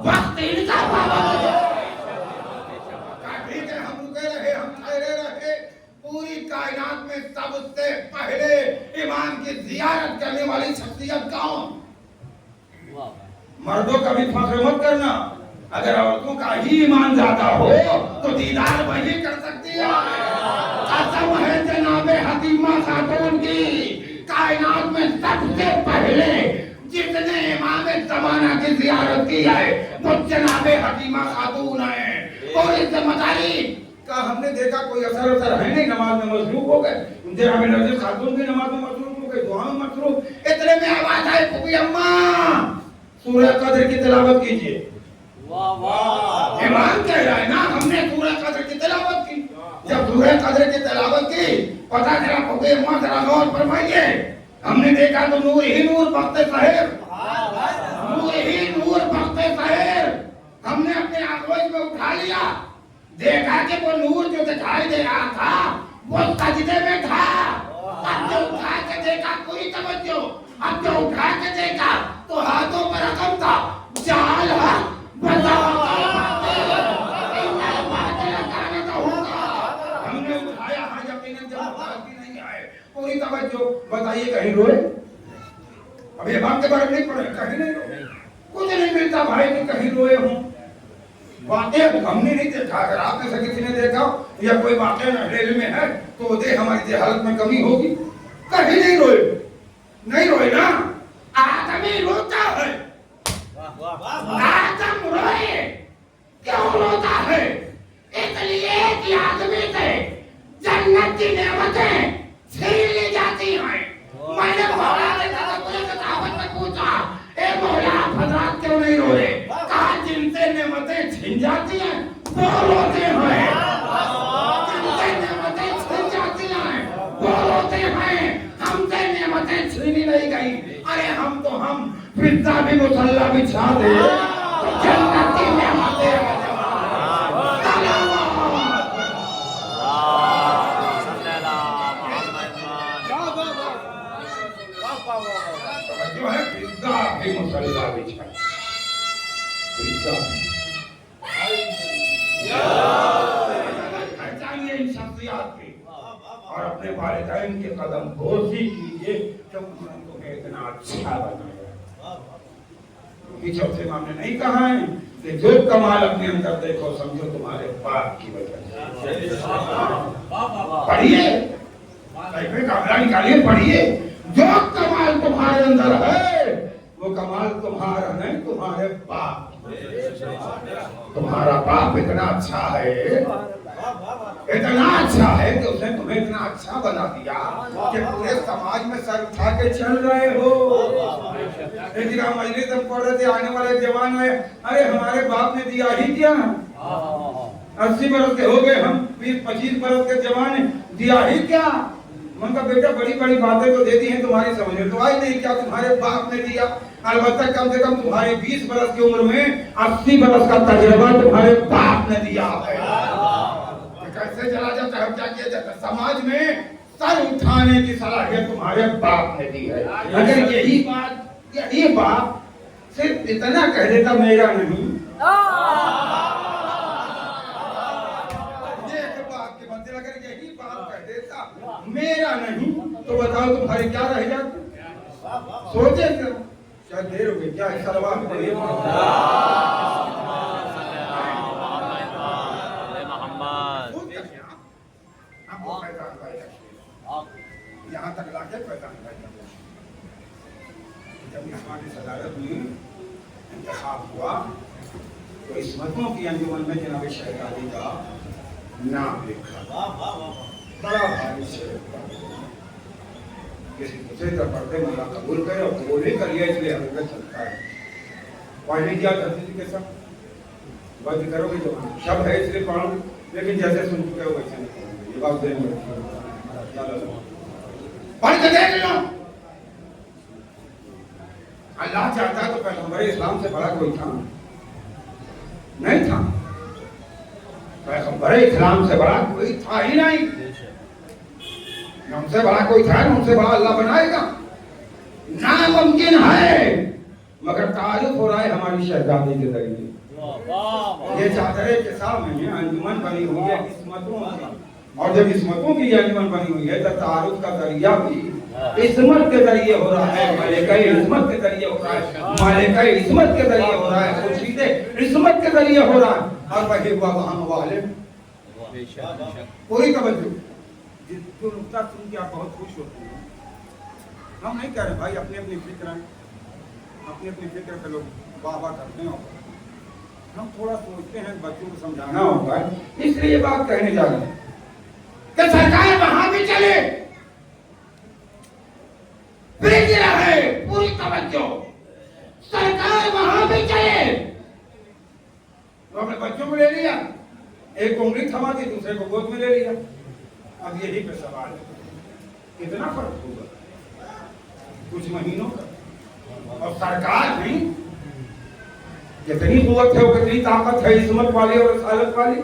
वक्त इनका पाबंद है। ठीक है, हम रुके रहे, हम ठहरे रहे। पूरी कायनात में सबसे पहले इमाम की जियारत करने वाली शख्सियत कौन? मर्दों का भी फख्र मत करना, अगर औरतों का ही ईमान ज्यादा हो तो दीदार वही कर सकती है। कसम है जनाबे हकीमा खातून की, कायनात में सबसे पहले जितने इमाम ज़माना की जियारत की है वो जनाबे हकीमा खातून है। और इससे मुतालिक का हमने देखा कोई असर है नहीं, नमाज में मसरूफ हो गए, जनाबे नज़ीर खातून भी नमाज में मसरूफ हो गए, दुआ में मसरूफ। इतने में आवाज आई फूफी अम्मा सूरह कद्र की तिलावत कीजिए। इमाम कह रहा है ना हमने सूरह कद्र की तिलावत की। जब सूरह कद्र की तिलावत की पता चला फूफी अम्मा जरा गौर फरमाइए, हमने देखा तो नूर ही नूर बख्ते शहर, नूर ही नूर बख्ते शहर। हमने अपने आगोश में उठा लिया, देखा कि वो नूर जो दिखाई दे रहा था वो सजदे में था। अब जो उठा के देखा, पूरी तवज्जो, अब जो उठा के देखा तो हाथों पर रकम था, जाल हक हमने उठाया, हाँ यकीनन जब नहीं आए। पूरी तवज्जो, बताइए कहीं रोए? अभी इमाम के बारे में नहीं पढ़े, कहीं नहीं रोए, कुछ नहीं मिलता भाई कि कहीं रोए हों। वाकई हमने नहीं देखा, अगर आप में से किसी ने देखा या कोई वाकई रेल में है तो वो दे हमारी हालत में कमी होगी। कहीं नहीं रोए, नहीं रोए ना। आदमी रोता है, आदम रोए, क्यों रोता है? इसलिए कि आदमी से जन्नत की नेमतें छीन ली जाती हैं। मैंने मौला से दावत में पूछा, ए मौला आप हजरात क्यों नहीं रो रहे? कहा जिनसे नेमतें छीन जाती हैं वो रोते हैं, जिनसे नेमतें छीन जाती हैं वो रोते हैं। हमसे नेमतें छीनी नहीं गई, अरे हम पिज्जा भी मुसल्ला बिछा दे तो जन्नत की नेमतें जो है पिज्जा भी मुसल्ला बिछा पहचानिए इन शख्सियात की और अपने वालिदैन के कदम बोसी कीजिए जो उन्होंने तुम्हें इतना अच्छा बनाया। चौथे इमाम ने नहीं कहा है कि जो कमाल अपने अंदर देखो समझो तुम्हारे बाप की वजह से। पढ़िए, कमरा निकालिए, पढ़िए। जो कमाल तुम्हारे अंदर है वो कमाल तुम्हारा नहीं, तुम्हारे बाप। तुम्हारा बाप इतना अच्छा है, इतना अच्छा है कि उसने तुम्हें इतना अच्छा बना दिया कि पूरे समाज में सर उठा के चल रहे हो। एक जगह मजलिस में पढ़ रहे थे, आने वाले जवान है, अरे हमारे बाप ने दिया ही क्या? 80 बरस के हो गए हम, 20-25 बरस के जवान, दिया ही क्या? मन का बेटा बड़ी बड़ी बातें तो दे दी हैं, तुम्हारी समझ में तो आई नहीं, क्या तुम्हारे बाप ने दिया? अलबत्ता कम से कम तुम्हारे 20 बरस की उम्र में 80 बरस का तजुर्बा तुम्हारे बाप ने दिया है। कैसे चला जाता है, क्या किया जाता है? समाज में सर उठाने की सलाहियत तुम्हारे बाप ने दी है। अगर यही बात सिर्फ इतना कह देता मेरा नहीं, अगर यही बात कह देता मेरा नहीं, तो बताओ तुम्हारे क्या रह जाते? सोचे क्या देर हो गई क्या? सलवात पढ़िए। تک لا کے پیدا کیا. جب اسما کی صدارت میں انتخاب ہوا تو عصمتوں کی انجمن میں جناب شہزادی کا نام لکھا. بڑا بھاری سے کسی دوسرے کا پردے مولا قبول کرے اور قبول ہی کر لیا اس لیے حقیقت چلتا ہے. پڑھنے کیا کرتی تھی کہ سب بات کرو گے جو شب ہے اس لیے پڑھو, لیکن جیسے سن چکے ہو ویسے نہیں پڑھو گے. یہ بات دین میں پڑھ کے دیکھ لو. اللہ چاہتا تو پیغمبر اسلام سے بڑا کوئی تھا نہیں تھا. پیغمبر اسلام سے بڑا کوئی تھا ہی نہیں. نہ ان سے بڑا کوئی تھا, نہ ان سے بڑا اللہ بنائے گا. ناممکن ہے, مگر تعارف ہو رہا ہے ہماری شہزادی کے ذریعے. یہ چادریں کے سامنے انجمن بنی ہوئی ہے عصمتوں کی, اور جب عصمتوں کی انجمن بنی ہوئی ہے تو تعارف کا ذریعہ بھی عصمت کے ذریعے ہو رہا ہے, ملکہ عصمت کے ذریعے ہو رہا ہے, ملکہ عصمت کے ذریعے ہو رہا ہے, خورشید عصمت کے ذریعے ہو رہا ہے. اور وہی ہوا وہاں موالم پوری توجہ. جو نقطہ سن کے آپ بہت خوش ہوتے ہیں, ہم نہیں کہہ رہے بھائی اپنی اپنی فکر ہے, اپنی اپنی فکر پہ لوگ واہ واہ کرتے ہیں. ہم تھوڑا سوچتے ہیں بچوں کو سمجھانا ہوگا, اس لیے یہ بات کہنے جا رہے ہیں کہ سرکار وہاں بھی چلے, بھیج رہے پوری توجہ. سرکار وہاں بھی چلے, تو اپنے بچوں کو لے لیا, ایک کو انگلی تھما دی, دوسرے کو گود میں لے لیا. اب یہی پہ سوال ہے, کتنا فرق ہوگا کچھ مہینوں کا. اور سرکار بھی کتنی قوت ہے, وہ کتنی طاقت ہے, عصمت والی اور رسالت والی.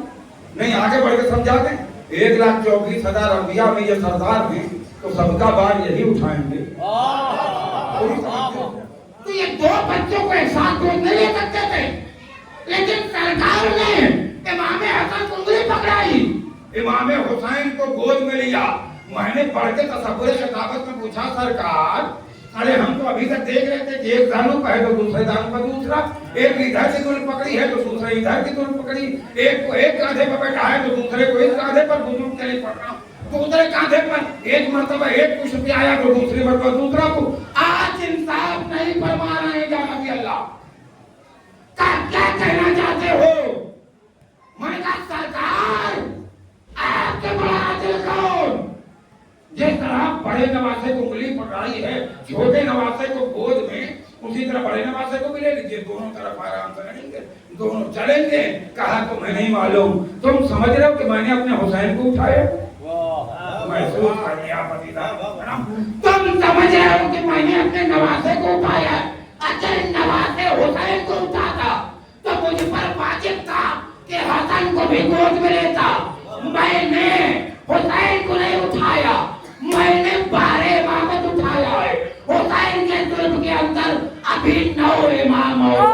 نہیں آگے بڑھ کے سمجھا دیں. 1,24,000 انبیاء میں یہ سردار ہیں, تو سب کا بار یہی اٹھائیں گے. تو یہ دو بچوں کو ایک ساتھ گود نہیں لے سکتے تھے, لیکن سرکار نے امام حسن کو انگلی پکڑائی, امام حسین کو گود میں لیا. میں نے پڑھ کے تصور خطابت میں پوچھا سرکار, ارے ہم تو ابھی تک دیکھ رہے تھے کہ ایک دانوں کا ہے تو دوسرے دانوں کا دوسرا, ایک ادھر کی دل پکڑی ہے تو دوسرے ادھر کی دل پکڑی, ایک کو ایک کاندھے پر بیٹھا ہے تو دوسرے کو ایک کاندھے پر بزرگ کے لیے پکڑا, دوسرے کاندھے پر ایک مرتبہ ایک کچھ پہ آیا تو دوسری مرتبہ دوسرا کو. آج انصاف نہیں فرما رہے ہیں یا نبی اللہ کا, کیا کہنا چاہتے ہو؟ میں کہا سرکار آپ کے بڑا عادل کون؟ جس طرح بڑے نواسے کو انگلی پکڑائی ہے, چھوٹے نواسے کو گود میں, اسی طرح بڑے نواسے کو بھی لے لیجیے. دونوں طرف آرام سے رہیں گے, دونوں چلیں گے. کہا تو میں نہیں معلوم, تم سمجھ رہے ہو کہ میں نے اپنے حسین کو اٹھایا؟ محسوس کر لیا پتیلا. تم سمجھ رہے ہو کہ میں نے اپنے نواسے کو اٹھایا؟ اگر نواسے حسین کو اٹھاتا تو مجھ پر واجب تھا کہ حسن کو بھی گود میں لیتا. میں نے حسین کو نہیں اٹھایا, میں نے بارے امامت اٹھایا ہے. حسین کے قلب کے اندر ابھی 9 امام ہو.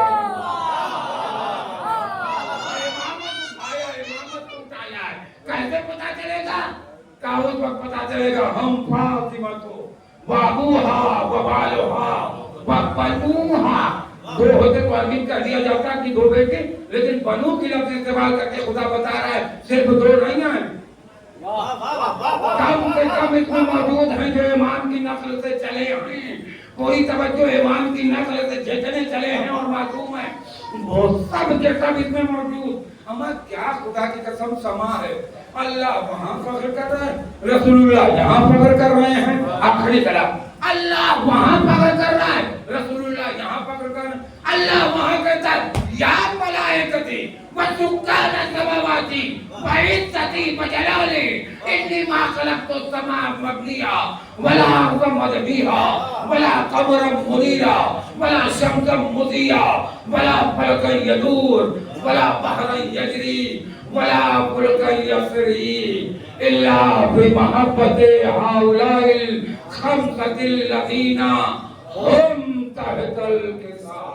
کیسے پتا چلے گا؟ کہا اس وقت پتا چلے گا ہم فاطمہ کو وابوہا وبالوہا وبنوہا. دو ہوتے تو عربی کہہ دیا جاتا کہ 2 بیٹے, لیکن بنو کی لفظ استعمال کر کے خدا بتا رہا ہے صرف 2 نہیں ہیں, کم سے کم اس میں موجود ہیں جو امام کی نسل سے چلے ہیں. کوئی توجہ, امام کی نسل سے جتنے چلے ہیں اور معصوم ہیں وہ سب کے سب اس میں موجود. ہمیں کیا خدا کی قسم سما ہے, اللہ وہاں فخر کر رہا ہے, رسول اللہ یہاں فخر کر رہے ہیں. آخری کلام, اللہ وہاں فخر کر رہا ہے, رسول اللہ یہاں فخر کر رہا ہے. اللہ وہاں کہتا ہے یا ملائکتی وسکان السماواتی وعزتی وجلالی انی ما خلقت السماء مبنیا ولا ارضا مدبیا ولا قمرا منیرا ولا شمسا مضیا ولا فلکا یدور ولا بحرا یجری ولا فلکا یسری الا بمحبت هؤلاء الخمسة الذين هم تحت الكساء.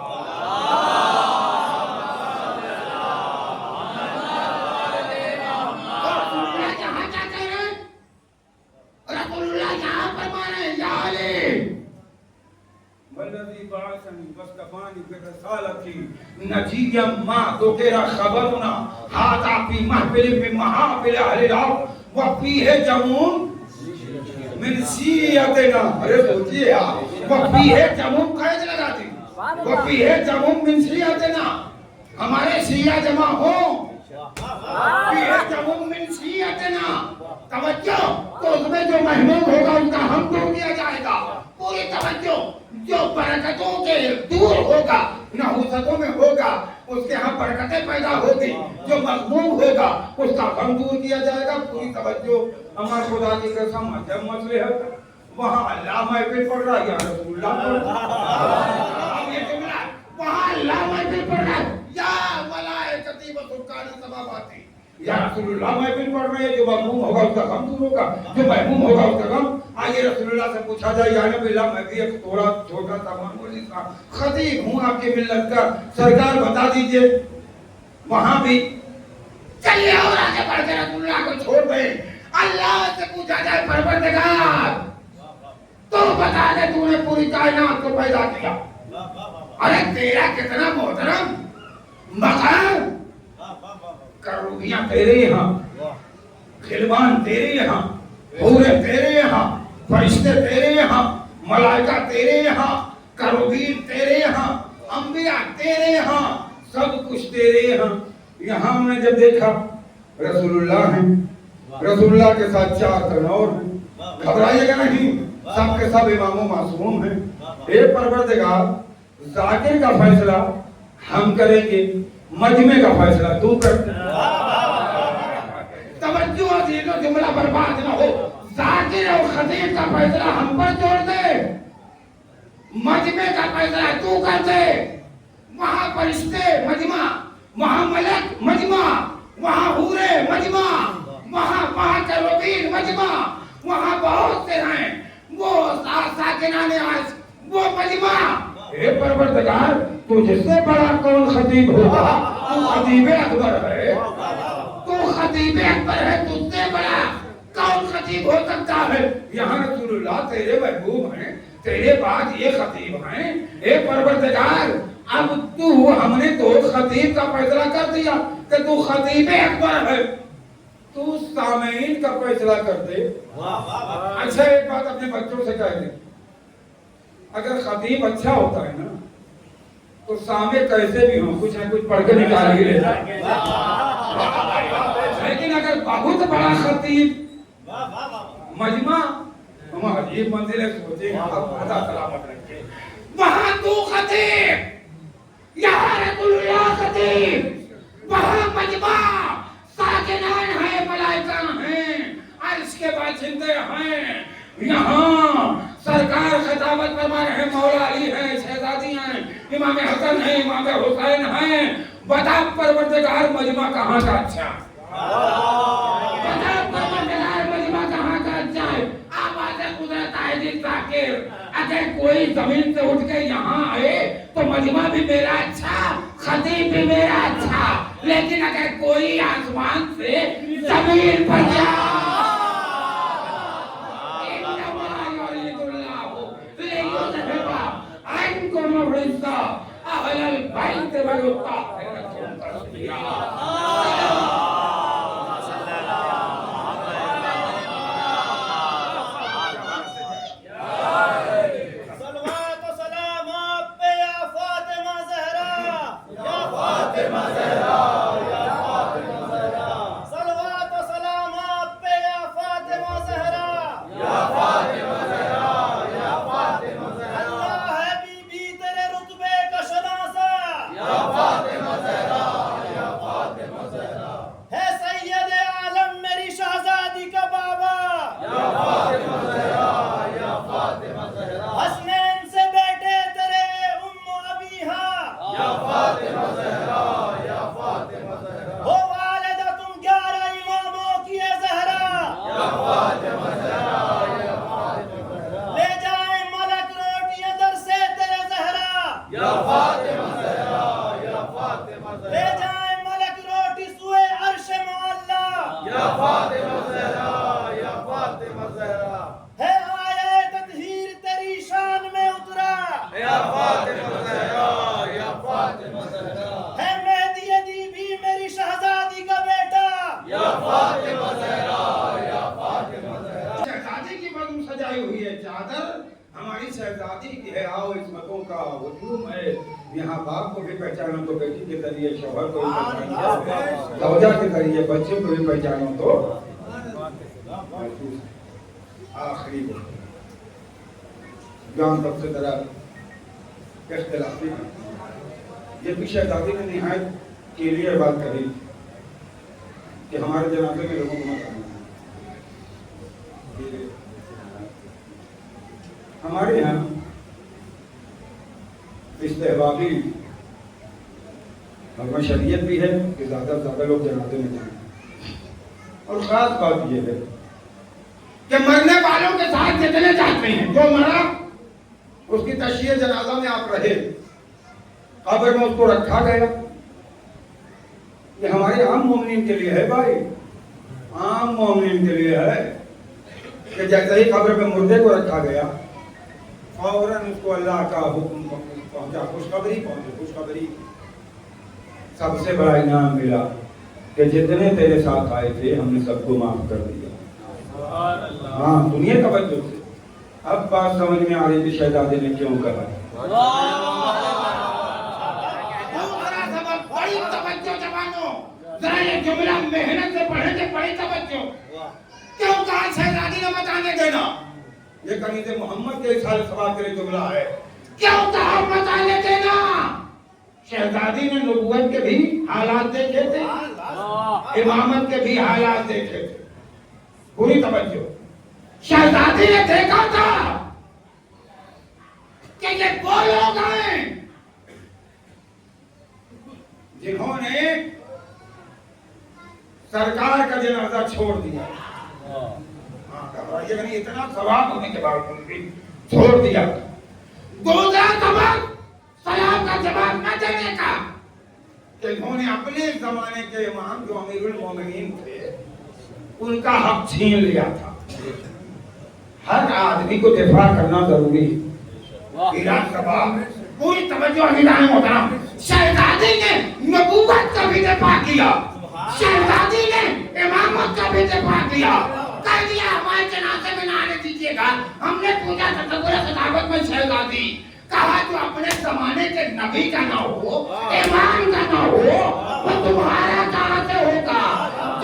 نجيا ما ذكر خبرنا هذا في محفل من محافل أهل الأرض وفيه جمون من شیعتنا. ارے سوچیے آپ, وفیہ جمہم قید لگا دی, وفیہ جمہم من شیعتنا, ہمارے شیعہ جمع ہوں, وفیہ جمہم من شیعتنا. توجہ, تو اس میں جو محمود ہوگا اس کا ہم دور کیا جائے گا. پوری توجہ, جو برکتوں کے دور ہوگا, نحوستوں میں ہوگا, اس کے ہاں برکتیں پیدا ہوگی. جو مضموم ہوگا اس کا غم دور کیا جائے گا. پوری توجہ. ہمارے خدا کی قسم, جب مسئلے ہے وہاں اللہ محفل پڑھ رہا ہے یا رسول اللہ پڑھ رہا ہے. یہ جملہ وہاں اللہ محفل پڑھ رہا ہے یا ملائکتی و سکان سماواتی, یا رسول اللہ محفل پڑھ رہے ہیں. جو مضموم ہوگا اس کا غم دور ہوگا, جو محموم ہوگا اس کا غم. آئیے رسول اللہ سے پوچھا جائے, یا نبی اللہ, میں بھی ایک تھوڑا چھوٹا سا معمولی سا خطیب ہوں آپ کی ملت کا, سرکار بتا دیجئے. وہاں بھی چلیے اور آگے بڑھ کے رسول اللہ کو چھوڑ دیں. اللہ سے پوچھا جائے, پروردگار تو بتا دے تو نے پوری کائنات کو پیدا کیا, ارے تیرا کتنا محترم مقام, کروبیاں تیرے یہاں, خلبان تیرے یہاں, حوریں تیرے یہاں, فرشتے تیرے یہاں, ملائکہ تیرے یہاں, کروبین تیرے یہاں, انبیاء تیرے یہاں, سب کچھ تیرے یہاں. یہاں میں جب دیکھا رسول اللہ ہیں, رسول اللہ کے ساتھ 4 تنور ہیں, گھبرائیے گا نہیں, سب کے سب امام و معصوم ہیں. اے پروردگار, ذاکر کا فیصلہ ہم کریں گے, مجمع کا فیصلہ تو کر. توجہ عزیزو, جملہ برباد نہ ہو. ذاکر اور خطیب کا فیصلہ ہم پر چھوڑ دے, مجمع کا فیصلہ تو کر دے. وہاں فرشتے مجمع, وہاں ملک مجمع, وہاں حورے مجمع, وہاں کروبین مجمع, وہاں بہت سے ہیں, وہ ساکنان عرش وہ مجمع. اے پروردگار, تو جس سے بڑا کون خطیب ہوگا, تو خطیب اکبر ہے, تو خطیب اکبر ہے, تجھ سے بڑا کون خطیب ہو سکتا ہے. یہاں رسول اللہ تیرے محبوب ہیں, تیرے بعد یہ خطیب ہیں. اے پروردگار, اب تو ہم نے تو خطیب کا فیصلہ کر دیا کہ تو خطیب اکبر ہے, تو سامعین کا فیصلہ کر دے. اچھا ایک بات اپنے بچوں سے کہہ دیں, اگر خطیب اچھا ہوتا ہے نا تو سامع کیسے بھی ہوں کچھ نہ کچھ پڑھ کے نکال ہی لیتا ہے. لیکن اگر بہت بڑا خطیب مجمع, ہم عجیب منزل ہے, سوچیں آپ خدا سلامت رکھے. وہاں تو خطیب, یہاں رسول اللہ خطیب, وہاں مجمع, ساکنان ہیں, ملائکہ ہیں, عرش کے باشندے ہیں. یہاں سرکار خطابت فرما رہے ہیں, مولا علی ہیں, شہزادی ہیں, امام حسن ہیں, امام حسین ہیں. بتا پروردگار مجمع کہاں کا اچھا, بتا پروردگار مجمع کہاں کا اچھا ہے. آواز قدرت عاجز ذاکر, اگر کوئی زمین سے اٹھ کے یہاں آئے تو مجمع بھی میرا اچھا, خطیب بھی میرا اچھا. لیکن اگر کوئی آسمان سے زمین پر جائے, اہل البیت والطاہرین ہماری شہزادی کی ہے آؤ عصمتوں کا ہجوم ہے، یہاں باپ کو بھی پہچانو تو بیٹی کے ذریعے، شوہر کو بھی پہچانو، زوجہ کے ذریعے بچے کو بھی پہچانو تو آخری جان سب سے ذرا اختلافی ہے۔ یہ بھی شہزادی نے نہایت کلیئر بات کہی کہ ہمارے جنازے میں لوگوں کو مت آنا۔ ہمارے یہاں استحبابی اور شریعت بھی ہے کہ زیادہ سے زیادہ لوگ جنازے میں جائیں، اور خاص بات یہ ہے کہ مرنے والوں کے ساتھ جتنے جاتے ہیں، جو مرا اس کی تشییع جنازہ میں آپ رہے، قبر میں اس کو رکھا گیا، یہ ہمارے عام مومنین کے لیے ہے بھائی، عام مومنین کے لیے ہے کہ جیسے ہی قبر میں مردے کو رکھا گیا فوراً اس کو اللہ کا حکم پہنچا، خوشخبری پہنچی، خوشخبری سب سے بڑا انعام ملا کہ جتنے تیرے ساتھ آئے تھے ہم نے سب کو معاف کر دیا۔ ہاں سنیے توجہ سے، اب بات سمجھ میں آ رہی تھی شہزادے نے کیوں کہا۔ بڑی توجہ جوانوں، ذرا یہ جملہ محنت سے پڑھیں گے، بڑی توجہ۔ کیوں کہا شہزادی نے مت آنے دینا؟ یہ کنیز محمد کے اصحال ثواب کے لیے جملہ ہے۔ کیوں کہا مت آنے دینا؟ شہزادی نے نبوت کے بھی حالات دیکھے تھے، امامت کے بھی حالات دیکھے تھے، پوری توجہ۔ شہزادی نے دیکھا تھا کہ یہ وہ لوگ ہیں جنہوں نے سرکار کا جنازہ چھوڑ دیا، یعنی اتنا ثواب ہونے کے باوجود بھی چھوڑ دیا۔ دوسرا سبب سلام کا جواب نہ دینے کا، کہ انہوں نے اپنے زمانے کے امام جو امیر المومنین تھے ان کا حق چھین لیا تھا۔ ہر آدمی کو دفاع کرنا ضروری ہے۔ پوری توجہ عزیزان محترم، شہزادی نے نبوت کا بھی دفاع کیا، شہزادی نے امامت کا بھی دفاع کیا، کہہ دیا ہمارے جنازے میں نہ آنے دیجیے گا۔ ہم نے پوجا تصور خطابت میں شہزادی کہا جو اپنے زمانے کے نبی کا نہ ہو، امام کا نہ ہو، وہ تمہارا کہاں سے ہوگا؟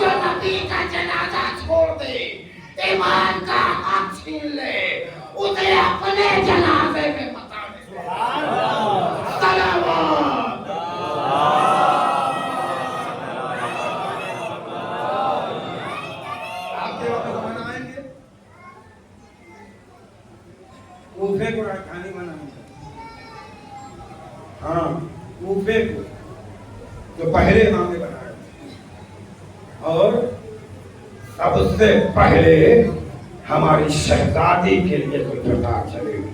جو نبی کا جنازہ چھوڑ دے، ایمان کا حق چھین لے، اسے اپنے جنازے میں مت آنے دو۔ صلوات۔ آپ کے وقت زمانہ آئیں گے، کوفے کو راجدھانی بنائیں گے، ہاں کوفے کو جو پہلے امام نے بنایا، اور سب سے پہلے ہماری شہزادی کے لیے کوئی کردار چلے گی۔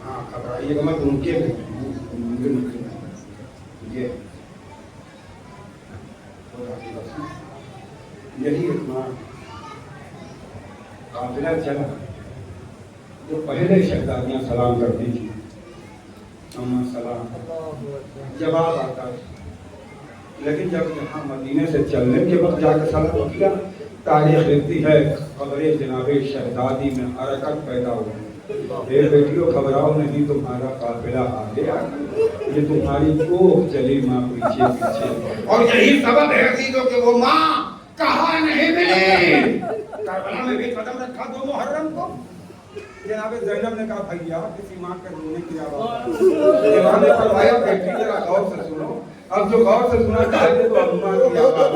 ہاں گھبرائیے گا مت، ان کے یہی اطمینان قافلہ چلا، جو پہلے شہزادیاں سلام کرتی تھی، اما سلام، جواب آتا، لیکن جب یہاں مدینے سے چلنے کے وقت جا کے سلام کیا، تاریخ لکھتی ہے قبر جناب شہزادی میں حرکت پیدا ہوئی۔ اے بیٹیوں گھبراؤ نہیں، تمہارا قافلہ آگے آ گیا، یہ تمہاری کوہ چلی ماں پیچھے پیچھے۔ اور یہی سبب ہے عزیزوں کہ وہ ماں کہاں نہیں ملی۔ کربلا میں بھی قدم رکھا 2 محرم کو، جناب زینب نے کہا بھیا کسی ماں کے رونے کی آواز، امام نے فرمایا بیٹی ذرا غور سے سنو، اب جو غور سے سنا چاہتے تو اماں کی آواز،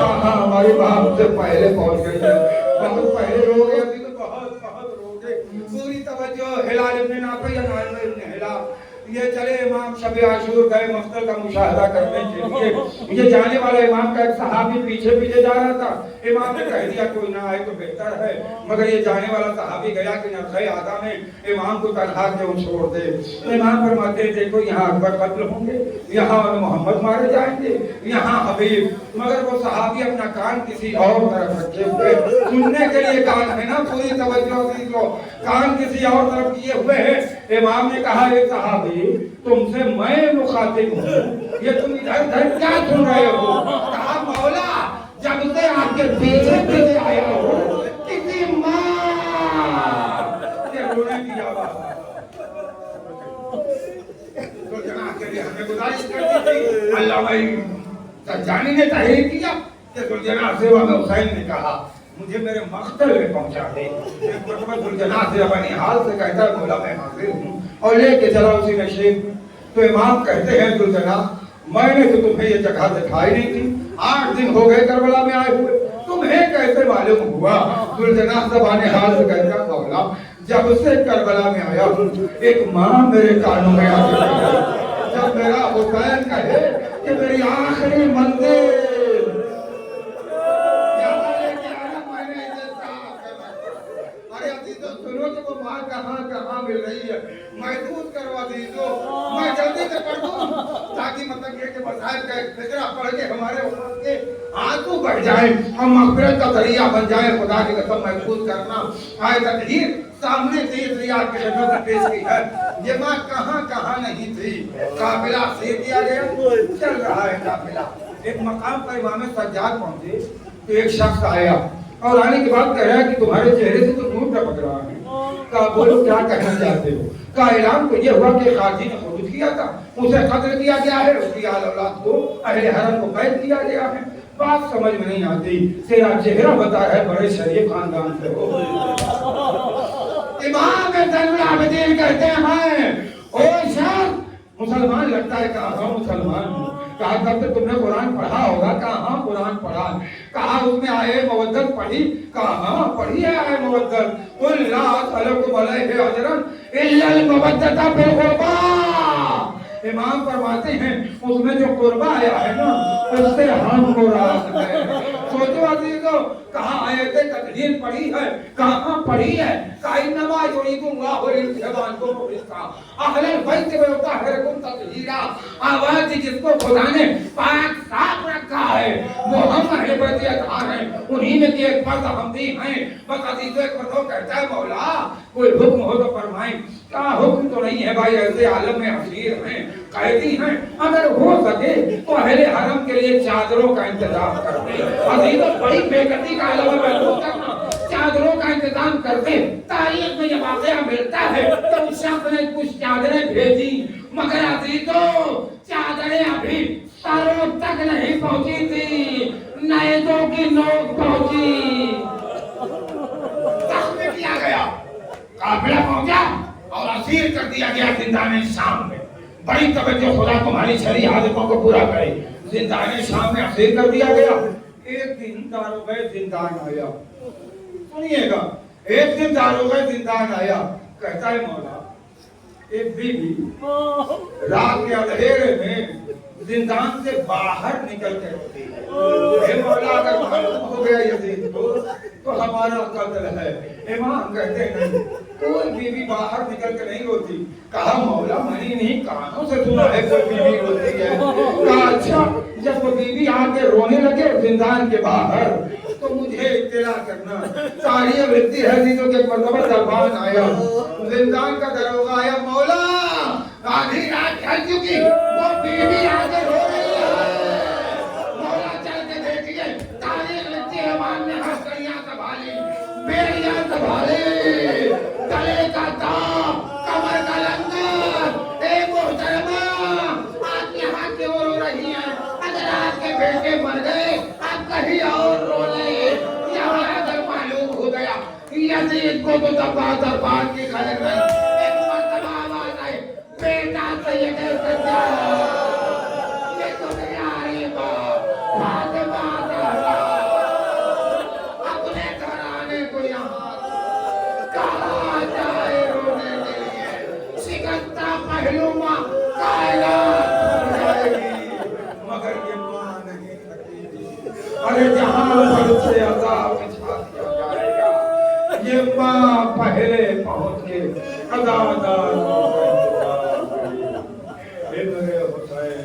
ہاں ہماری ماں ہم سے پہلے پہنچ گئی ہے، بہت پہلے رو گئے تھی تو بہت رو گئے۔ پوری توجہ، ہلال ابن نافع یا نائم ابن ہلال یہ چلے امام شب عاشور گئے مقتل کا مشاہدہ کرنے کے لیے، یہ جانے والا امام کا ایک صحابی پیچھے پیچھے جا رہا تھا، امام نے کہہ دیا کوئی نہ آئے تو بہتر ہے، مگر یہ جانے والا صحابی گیا کہ نفخہ آدھا میں امام کو تنہا کیوں چھوڑ دے۔ امام فرماتے ہیں دیکھو یہاں اکبر قتل ہوں گے، یہاں محمد مارے جائیں گے، یہاں حبیب، مگر وہ صحابی اپنا کان کسی اور طرف رکھے ہوئے، سننے کے لیے کان ہے نا، پوری توجہ دیجو، کان کسی اور طرف کیے ہوئے ہیں۔ امام نے کہا اے صحابی تم سے میں مخاطب ہوں، یہ تم ادھر ادھر کیا سن رہے ہو؟ کہا مولا جب سے آپ کے پیچھے پیچھے آیا ہو کسی ماں کے रोने की आवाज। तो जनाब के लिए हमें गुजारिश करनी थी, अल्लाह भाई सज्जानी ने तहरीर किया कि दुलजना सेवा में हुसैन ने कहा मुझे मेरे मख्तल में पहुंचा दे। एक मरतबा दुलजना से अपने हाल से कहता है मौला मैं हाजिर हूँ और लेके चला उसी नशीब। तो इमाम कहते हैं दुलजना मैंने तो तुम्हें ये जगह दिखाई नहीं थी, 8 दिन हो गए करबला में आए हुए, तुम्हें कैसे मालूम हुआ? दुलजना ज़बान हाल से कहता मौला जब से करबला में आया हूँ एक माँ मेरे कानों में आके बैठी, जब मेरा हुसैन कहे कि मेरी आखिरी मंजिल सुनो कि वो माँ कहाँ मिल रही है, महसूस करवा दीजिए, मैं जल्दी से पढ़ दूं ताकि मतलब ये कि मसाइब का एक फिक्रा पढ़ के हमारे के आंसू बढ़ जाए, हम मग़फ़िरत का ज़रिया बन जाए। खुदा की कसम महसूस करना आए तकदीर सामने से इस रियाद के खिदमत में पेश की है। ये माँ कहाँ नहीं थी, काफिला से दिया गया, चल रहा है काफिला। एक मकाम पर इमाम सज्जाद पहुंचे तो एक शख्स आया और आने के बाद कह रहा है कि तुम्हारे चेहरे से तो नूर टपक रहा है। कहा बोलो क्या कहना चाहते हो? का ऐलान तो ये हुआ कि खारजी ने खुरूज किया था, उसे कत्ल किया गया है, उसकी आल औलाद को अहले हरम को कैद किया गया है। बात समझ में नहीं आती, तेरा चेहरा बता है बड़े शरीफ खानदान से हो। इमाम ज़ैनुल आबिदीन कहते हैं ओ शख्स मुसलमान लगता है, कहा मुसलमान हूँ। कहा तब तो तुमने कुरान पढ़ा होगा? कहा कुरान पढ़ा। कहा उसमें आए मवद्दत पढ़ी? कहा पढ़ी है आए मवद्दत। कुल ला असअलुकुम अलैहि अजरन इल्लल मवद्दत फिल कुर्बा। इमाम फरमाते हैं उसमें जो कुर्बा आया है ना उससे हम मुराद है। सोचो अजीजों, कहाँ आयत तकदीर पढ़ी है, कहाँ पढ़ी है? काइन्नमा युरीदुल्लाहु लियुज़हिबअनकुम रिज्सा अहलल बैत व युतहिरकुम तत्हीरा। आवाज जिसको खुदा ने पाक साफ रखा है वो हम अहले बैत अतार हैं, उन्हीं में के एक फर्द हम भी हैं। बस अजीजों एक मर्दों कहता है मौला कोई हुक्म हो तो फरमाएं। क्या हुक्म तो नहीं है भाई, ऐसे आलम में असीर हैं, कैदी हैं, अगर हो सके तो अहले हरम के लिए चादरों का इंतजाम कर दे। अजीजों बड़ी बेगती का आलम महसूस करना, चादरों का इंतजाम कर दे। तारीख में ये वाक़या मिलता है तो उस शख्स ने कुछ चादरें भेजी, मगर अजीजों चादरें अभी सरों तक नहीं पहुंची थी, नेज़ों की नोक पहुंची। तख्त में किया गया, काफिला पहुंचा और असीर कर दिया गया जिंदाने शाम में। बड़ी तवज्जो, खुदा तुम्हारी शरी आदतों को पूरा करे। जिंदाने शाम में असीर कर दिया गया। एक दिन दारोगा जिंदान आया, सुनिएगा, एक दिन दारोगा जिंदान आया, कहता है मौला एक बीवी रात के अंधेरे में जिंदान से बाहर निकल के रोती है। मौला अगर मालूम हो गया यजीद को तो हमारा कत्ल है। इमाम कहते नहीं कोई बीवी बाहर निकल के नहीं रोती। कहा मौला मैंने नहीं कानों से सुना है कोई बीवी रोती है। कहा अच्छा जब वो बीवी आके रोने लगे जिंदान के बाहर तो मुझे इत्तला करना। सारी वृत्ति है जीतों के मरतबा दरबान आया, जिंदान का दरोगा आया, मौला आधी रात ढल चुकी, वो बीवी आके रो रही है। मौला चल के देखिए, तारीख लिखती है मान ने हथकड़ियां संभाली, बेड़ियां संभाली, गले का दाम, कमर का लंगर। ए मोहतरमा आप यहाँ क्यों रो रही हैं? अगर आपके बेटे मर गए आप कहीं और रो ले। यहाँ अगर मालूम हो गया यजीद को तो दरबार की खैर नहीं। एक मर्तबा आवाज आई, बेटा सैयद सज्जाद, ये तो प्यारी फातिमा ज़हरा अपने घराने को यहाँ कहा जाए रोने के लिए। शिकस्ता पहलुमा कायनात हो जाएगी मगर ये मां नहीं सकेगी। अरे जहां पर से अज़ाब बिछा दिया जाएगा ये मां पहले पहुंच के अज़ादार मेरे हुसैन।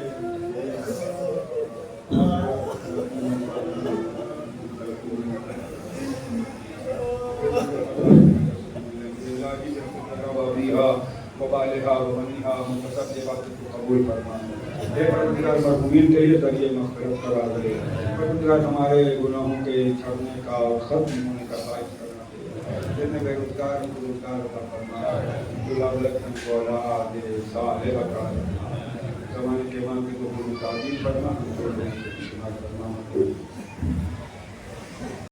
मरहूमीन के लिए ज़रिए मग़फ़िरत करार दे। परवरदिगार हमारे गुनाहों के छाड़ने का और ख़त्म होने का बाइस करना। روزگار عطا فرما، اولاد کو اولاد صالحہ عطا فرما، زمانے کے امام کی تو تعظیم فرما، ہم کو شمار فرما.